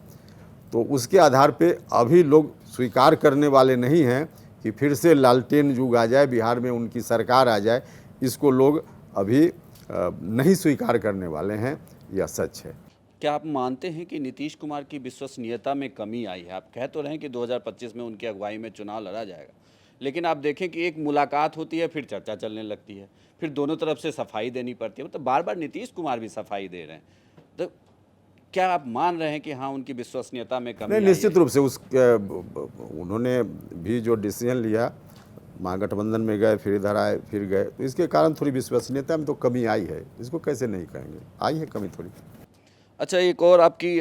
तो उसके आधार पे अभी लोग स्वीकार करने वाले नहीं हैं कि फिर से लालटेन युग आ जाए, बिहार में उनकी सरकार आ जाए। इसको लोग अभी नहीं स्वीकार करने वाले हैं, यह सच है। क्या आप मानते हैं कि नीतीश कुमार की विश्वसनीयता में कमी आई है? आप कह तो रहे हैं कि 2025 में उनकी अगुवाई में चुनाव लड़ा जाएगा, लेकिन आप देखें कि एक मुलाकात होती है, फिर चर्चा चलने लगती है, फिर दोनों तरफ से सफाई देनी पड़ती है। मतलब बार बार नीतीश कुमार भी सफाई दे रहे हैं। तो क्या आप मान रहे हैं कि हाँ, उनकी विश्वसनीयता में कमी नहीं, आई निश्चित है? रूप से उन्होंने भी जो डिसीजन लिया, महागठबंधन में गए, फिर इधर आए, फिर गए, तो इसके कारण थोड़ी विश्वसनीयता में तो कमी आई है। इसको कैसे नहीं कहेंगे, आई है कमी थोड़ी। अच्छा, एक और आपकी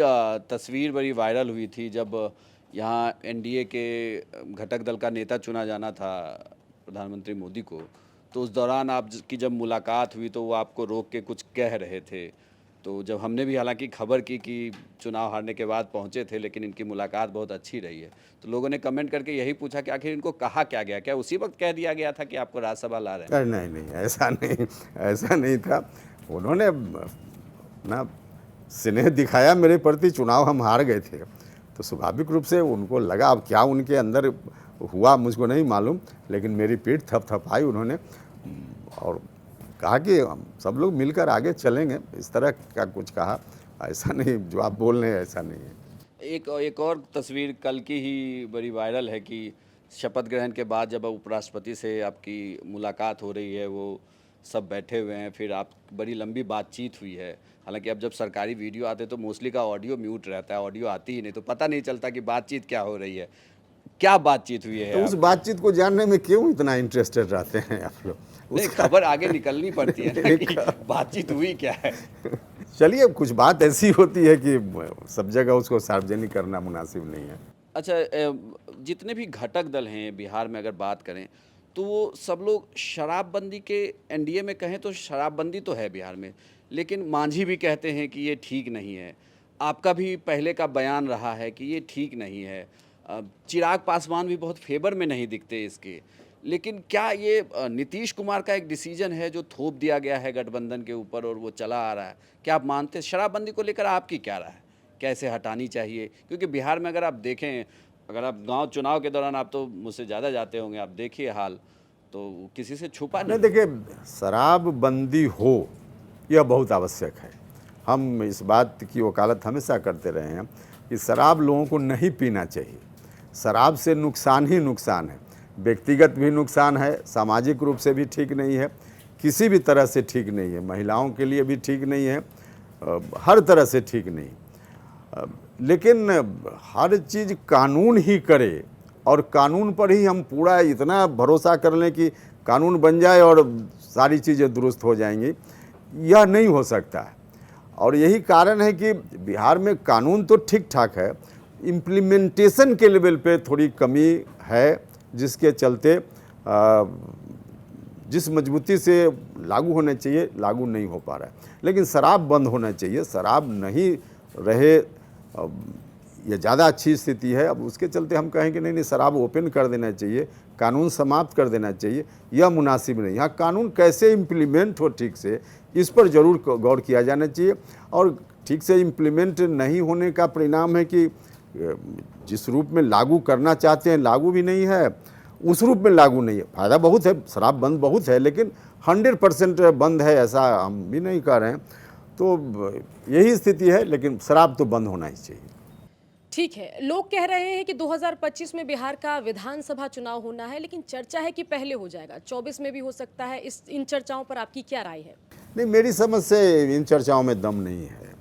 तस्वीर बड़ी वायरल हुई थी जब यहाँ एनडीए के घटक दल का नेता चुना जाना था प्रधानमंत्री मोदी को, तो उस दौरान आपकी जब मुलाकात हुई तो वो आपको रोक के कुछ कह रहे थे। तो जब हमने भी हालांकि खबर की कि चुनाव हारने के बाद पहुंचे थे, लेकिन इनकी मुलाकात बहुत अच्छी रही है, तो लोगों ने कमेंट करके यही पूछा कि आखिर इनको कहा क्या गया? क्या उसी वक्त कह दिया गया था कि आपको राज्यसभा ला रहे हैं? अरे नहीं नहीं, ऐसा नहीं था। उन्होंने ना स्नेह दिखाया मेरे प्रति। चुनाव हम हार गए थे तो स्वाभाविक रूप से उनको लगा, अब क्या उनके अंदर हुआ मुझको नहीं मालूम, लेकिन मेरी पीठ थपथपाई उन्होंने और कहा कि हम सब लोग मिलकर आगे चलेंगे। इस तरह का कुछ कहा, ऐसा नहीं जो आप बोल रहे हैं, ऐसा नहीं है। एक और तस्वीर कल की ही बड़ी वायरल है कि शपथ ग्रहण के बाद जब उपराष्ट्रपति से आपकी मुलाकात हो रही है, वो सब बैठे हुए हैं, फिर आप बड़ी लंबी बातचीत हुई है। हालांकि अब जब सरकारी वीडियो आते तो मोस्टली का ऑडियो म्यूट रहता है, ऑडियो आती ही नहीं, तो पता नहीं चलता कि बातचीत क्या हो रही है। क्या बातचीत हुई है? तो उस बातचीत को जानने में क्यों इतना इंटरेस्टेड रहते हैं आप लोग? नहीं, खबर आगे निकलनी पड़ती है ना कि बातचीत हुई क्या है। चलिए, कुछ बात ऐसी होती है कि सब जगह उसको सार्वजनिक करना मुनासिब नहीं है। अच्छा, जितने भी घटक दल हैं बिहार में अगर बात करें तो वो सब लोग शराबबंदी के, एनडीए में कहें तो शराबबंदी तो है बिहार में, लेकिन मांझी भी कहते हैं कि ये ठीक नहीं है। आपका भी पहले का बयान रहा है कि ये ठीक नहीं है। चिराग पासवान भी बहुत फेवर में नहीं दिखते इसके, लेकिन क्या ये नीतीश कुमार का एक डिसीजन है जो थोप दिया गया है गठबंधन के ऊपर और वो चला आ रहा है? क्या आप मानते हैं? शराबबंदी को लेकर आपकी क्या राय है? कैसे हटानी चाहिए? क्योंकि बिहार में अगर आप देखें, अगर आप गांव चुनाव के दौरान, आप तो मुझसे ज़्यादा जाते होंगे, आप देखिए हाल, तो किसी से छुपा नहीं, नहीं। देखिए, शराबबंदी हो यह बहुत आवश्यक है। हम इस बात की वकालत हमेशा करते रहे हैं कि शराब लोगों को नहीं पीना चाहिए। शराब से नुकसान ही नुकसान है, व्यक्तिगत भी नुकसान है, सामाजिक रूप से भी ठीक नहीं है, किसी भी तरह से ठीक नहीं है, महिलाओं के लिए भी ठीक नहीं है, हर तरह से ठीक नहीं। लेकिन हर चीज़ कानून ही करे और कानून पर ही हम पूरा इतना भरोसा कर लें कि कानून बन जाए और सारी चीज़ें दुरुस्त हो जाएंगी, यह नहीं हो सकता है। और यही कारण है कि बिहार में कानून तो ठीक ठाक है, इम्प्लीमेंटेशन के लेवल पे थोड़ी कमी है, जिसके चलते जिस मजबूती से लागू होना चाहिए लागू नहीं हो पा रहा है। लेकिन शराब बंद होना चाहिए, शराब नहीं रहे ये ज़्यादा अच्छी स्थिति है। अब उसके चलते हम कहें कि नहीं, शराब ओपन कर देना चाहिए, कानून समाप्त कर देना चाहिए, यह मुनासिब नहीं। हाँ, कानून कैसे इम्प्लीमेंट हो ठीक से, इस पर ज़रूर गौर किया जाना चाहिए। और ठीक से इम्प्लीमेंट नहीं होने का परिणाम है कि जिस रूप में लागू करना चाहते हैं लागू भी नहीं है, उस रूप में लागू नहीं है। फ़ायदा बहुत है, शराब बंद बहुत है, लेकिन 100% बंद है ऐसा हम भी नहीं कह रहे हैं। तो यही स्थिति है, लेकिन शराब तो बंद होना ही चाहिए। ठीक है, लोग कह रहे हैं कि 2025 में बिहार का विधानसभा चुनाव होना है, लेकिन चर्चा है कि पहले हो जाएगा, 24 में भी हो सकता है। इन चर्चाओं पर आपकी क्या राय है? नहीं, मेरी समझ से इन चर्चाओं में दम नहीं है।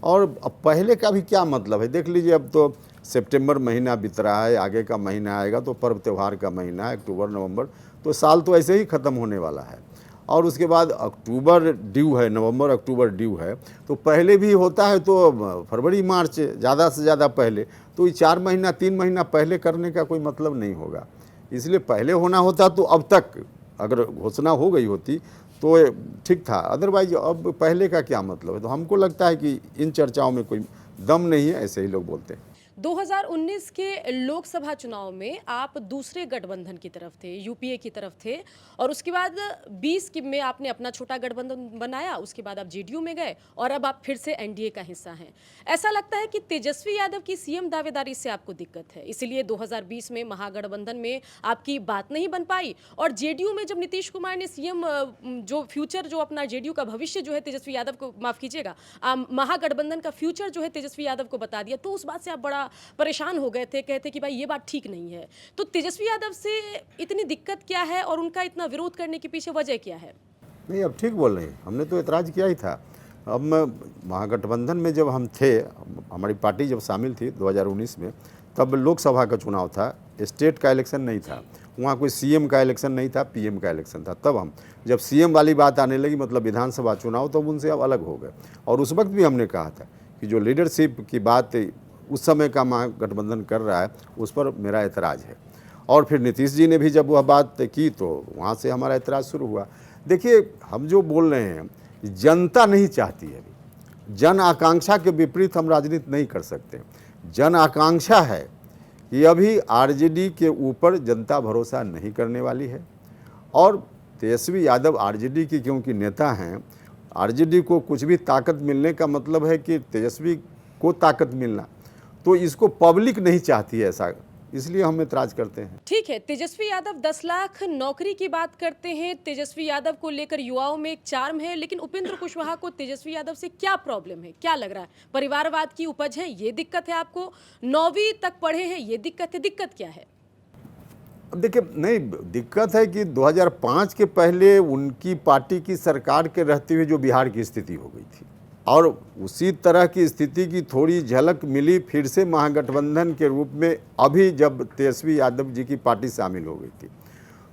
और अब पहले का भी क्या मतलब है? देख लीजिए, अब तो सितंबर महीना बीत रहा है, आगे का महीना आएगा तो पर्व त्यौहार का महीना है, अक्टूबर नवंबर, तो साल तो ऐसे ही ख़त्म होने वाला है। और उसके बाद अक्टूबर ड्यू है, नवंबर अक्टूबर ड्यू है, तो पहले भी होता है तो फरवरी मार्च ज़्यादा से ज़्यादा पहले, तो ये 4 महीना 3 महीना पहले करने का कोई मतलब नहीं होगा। इसलिए पहले होना होता तो अब तक अगर घोषणा हो गई होती तो ठीक था, अदरवाइज अब पहले का क्या मतलब है। तो हमको लगता है कि इन चर्चाओं में कोई दम नहीं है, ऐसे ही लोग बोलते हैं। 2019 के लोकसभा चुनाव में आप दूसरे गठबंधन की तरफ थे, यूपीए की तरफ थे, और उसके बाद 20 में आपने अपना छोटा गठबंधन बनाया, उसके बाद आप जेडीयू में गए और अब आप फिर से एनडीए का हिस्सा हैं। ऐसा लगता है कि तेजस्वी यादव की सीएम दावेदारी से आपको दिक्कत है, इसीलिए 2020 में महागठबंधन में आपकी बात नहीं बन पाई, और जेडीयू में जब नीतीश कुमार ने सीएम जो फ्यूचर जो अपना जेडीयू का भविष्य जो है तेजस्वी यादव को, माफ कीजिएगा, महागठबंधन का फ्यूचर जो है तेजस्वी यादव को बता दिया, तो उस बात से आप बड़ा परेशान हो गए थे, कहते कि भाई ये बात ठीक नहीं है। तो तेजस्वी यादव से इतनी दिक्कत क्या है और उनका इतना विरोध करने के पीछे वजह क्या है? नहीं, अब ठीक बोल रहे हैं, हमने तो ऐतराज़ किया ही था। अब महागठबंधन में जब हम थे, हमारी पार्टी जब शामिल थी 2019 में, तब लोकसभा का चुनाव था, स्टेट का इलेक्शन नहीं था, वहाँ कोई सीएम का इलेक्शन नहीं था, पीएम का इलेक्शन था। तब हम जब सीएम वाली बात आने लगी, मतलब विधानसभा चुनाव, तब उनसे अब अलग हो गए। और उस वक्त भी हमने कहा था कि जो लीडरशिप की बात उस समय का महागठबंधन कर रहा है, उस पर मेरा ऐतराज़ है। और फिर नीतीश जी ने भी जब वह बात की तो वहाँ से हमारा ऐतराज़ शुरू हुआ। देखिए, हम जो बोल रहे हैं, जनता नहीं चाहती है, अभी जन आकांक्षा के विपरीत हम राजनीति नहीं कर सकते। जन आकांक्षा है कि अभी आरजेडी के ऊपर जनता भरोसा नहीं करने वाली है, और तेजस्वी यादव आरजेडी की क्योंकि नेता हैं, आरजेडी को कुछ भी ताकत मिलने का मतलब है कि तेजस्वी को ताकत मिलना, तो इसको पब्लिक नहीं चाहती है ऐसा, इसलिए हम ऐतराज़ करते हैं। ठीक है, तेजस्वी यादव 10 लाख नौकरी की बात करते हैं, तेजस्वी यादव को लेकर युवाओं में एक चार्म है, लेकिन उपेंद्र कुशवाहा को तेजस्वी यादव से क्या प्रॉब्लम है, क्या लग रहा है? परिवारवाद की उपज है, ये दिक्कत है आपको? 9वीं तक पढ़े हैं, ये दिक्कत है? दिक्कत क्या है? अब देखिए, नहीं, दिक्कत है कि 2005 के पहले उनकी पार्टी की सरकार के रहते हुए जो बिहार की स्थिति हो गई थी, और उसी तरह की स्थिति की थोड़ी झलक मिली फिर से महागठबंधन के रूप में अभी जब तेजस्वी यादव जी की पार्टी शामिल हो गई थी।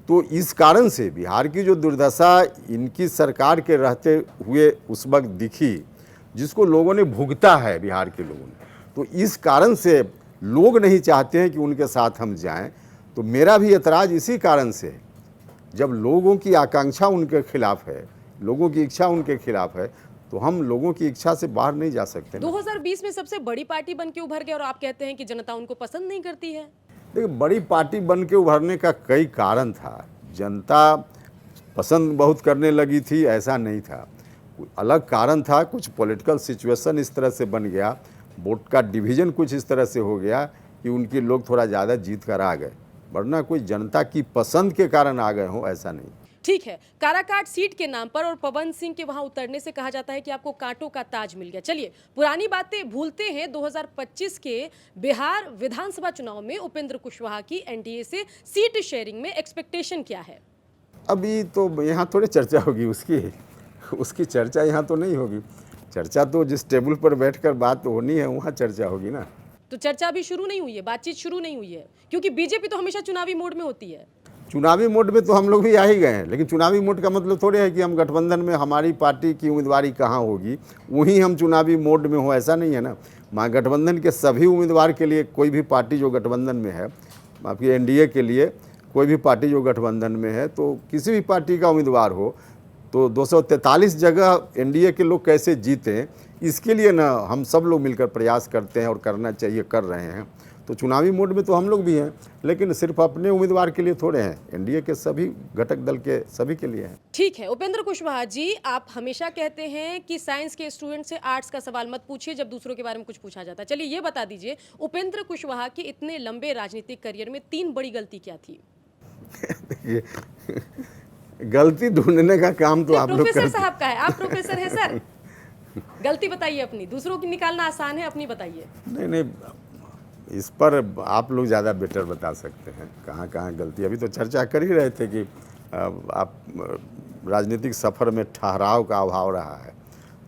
तो इस कारण से बिहार की जो दुर्दशा इनकी सरकार के रहते हुए उस वक्त दिखी, जिसको लोगों ने भुगता है, बिहार के लोगों ने, तो इस कारण से लोग नहीं चाहते हैं कि उनके साथ हम जाएं। तो मेरा भी ऐतराज़ इसी कारण से है, जब लोगों की आकांक्षा उनके खिलाफ है, लोगों की इच्छा उनके खिलाफ है, तो हम लोगों की इच्छा से बाहर नहीं जा सकते। 2020 में सबसे बड़ी पार्टी बन के उभर गए और आप कहते हैं कि जनता उनको पसंद नहीं करती है। देखिए, बड़ी पार्टी बन के उभरने का कई कारण था। जनता पसंद बहुत करने लगी थी, ऐसा नहीं था, अलग कारण था। कुछ पॉलिटिकल सिचुएशन इस तरह से बन गया, वोट का डिवीज़न कुछ इस तरह से हो गया कि उनके लोग थोड़ा ज़्यादा जीत कर आ गए, वरना कोई जनता की पसंद के कारण आ गए हों, ऐसा नहीं। ठीक है, काराकाट सीट के नाम पर और पवन सिंह के वहां उतरने से कहा जाता है कि आपको कांटों का ताज मिल गया। चलिए, पुरानी बातें भूलते हैं। 2025 के बिहार विधानसभा चुनाव में उपेंद्र कुशवाहा की एनडीए से सीट शेयरिंग में एक्सपेक्टेशन क्या है? अभी तो यहाँ थोड़ी चर्चा होगी उसकी चर्चा यहाँ तो नहीं होगी। चर्चा तो जिस टेबल पर बैठकर बात होनी है वहाँ चर्चा होगी ना। तो चर्चा अभी शुरू नहीं हुई है, बातचीत शुरू नहीं हुई है, क्योंकि बीजेपी तो हमेशा चुनावी मोड में होती है। चुनावी मोड में तो हम लोग भी आ ही गए हैं, लेकिन चुनावी मोड का मतलब थोड़े है कि हम गठबंधन में हमारी पार्टी की उम्मीदवारी कहाँ होगी वहीं हम चुनावी मोड में हो, ऐसा नहीं है ना। महागठबंधन के सभी उम्मीदवार के लिए, कोई भी पार्टी जो गठबंधन में है, आपकी एनडीए के लिए कोई भी पार्टी जो गठबंधन में है, तो किसी भी पार्टी का उम्मीदवार हो तो 243 जगह एनडीए के लोग कैसे जीतें, इसके लिए ना हम सब लोग मिलकर प्रयास करते हैं और करना चाहिए, कर रहे हैं। तो चुनावी मोड में तो हम लोग भी हैं, लेकिन सिर्फ अपने उम्मीदवार के लिए थोड़े हैं, एनडीए के सभी घटक दल के सभी के लिए हैं। ठीक है, उपेंद्र कुशवाहा जी, आप हमेशा कहते हैं कि साइंस के स्टूडेंट से आर्ट्स का सवाल मत पूछिए जब दूसरों के बारे में कुछ पूछा जाता है। चलिए ये बता दीजिए, उपेंद्र कुशवाहा के इतने लंबे राजनीतिक करियर में 3 बड़ी गलती क्या थी? देखिए, गलती ढूंढने का काम तो आप लोग प्रोफेसर करते साहब का है, आप प्रोफेसर हैं सर। गलती बताइए अपनी, दूसरों की निकालना आसान है, अपनी बताइए। नहीं, इस पर आप लोग ज़्यादा बेटर बता सकते हैं कहाँ कहाँ गलती। अभी तो चर्चा कर ही रहे थे कि आप राजनीतिक सफ़र में ठहराव का अभाव रहा है,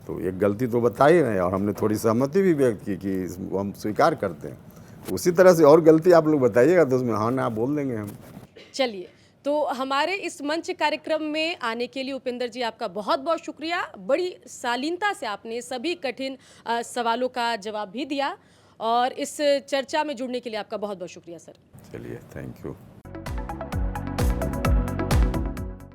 तो एक गलती तो बता ही रहे हैं, और हमने थोड़ी सहमति भी व्यक्त की कि इसको हम स्वीकार करते हैं। उसी तरह से और गलती आप लोग बताइएगा तो उसमें हाँ ना बोल देंगे हम। चलिए, तो हमारे इस मंच कार्यक्रम में आने के लिए उपेंद्र जी आपका बहुत बहुत शुक्रिया। बड़ी शालीनता से आपने सभी कठिन सवालों का जवाब भी दिया और इस चर्चा में जुड़ने के लिए आपका बहुत बहुत शुक्रिया सर। चलिए, थैंक यू।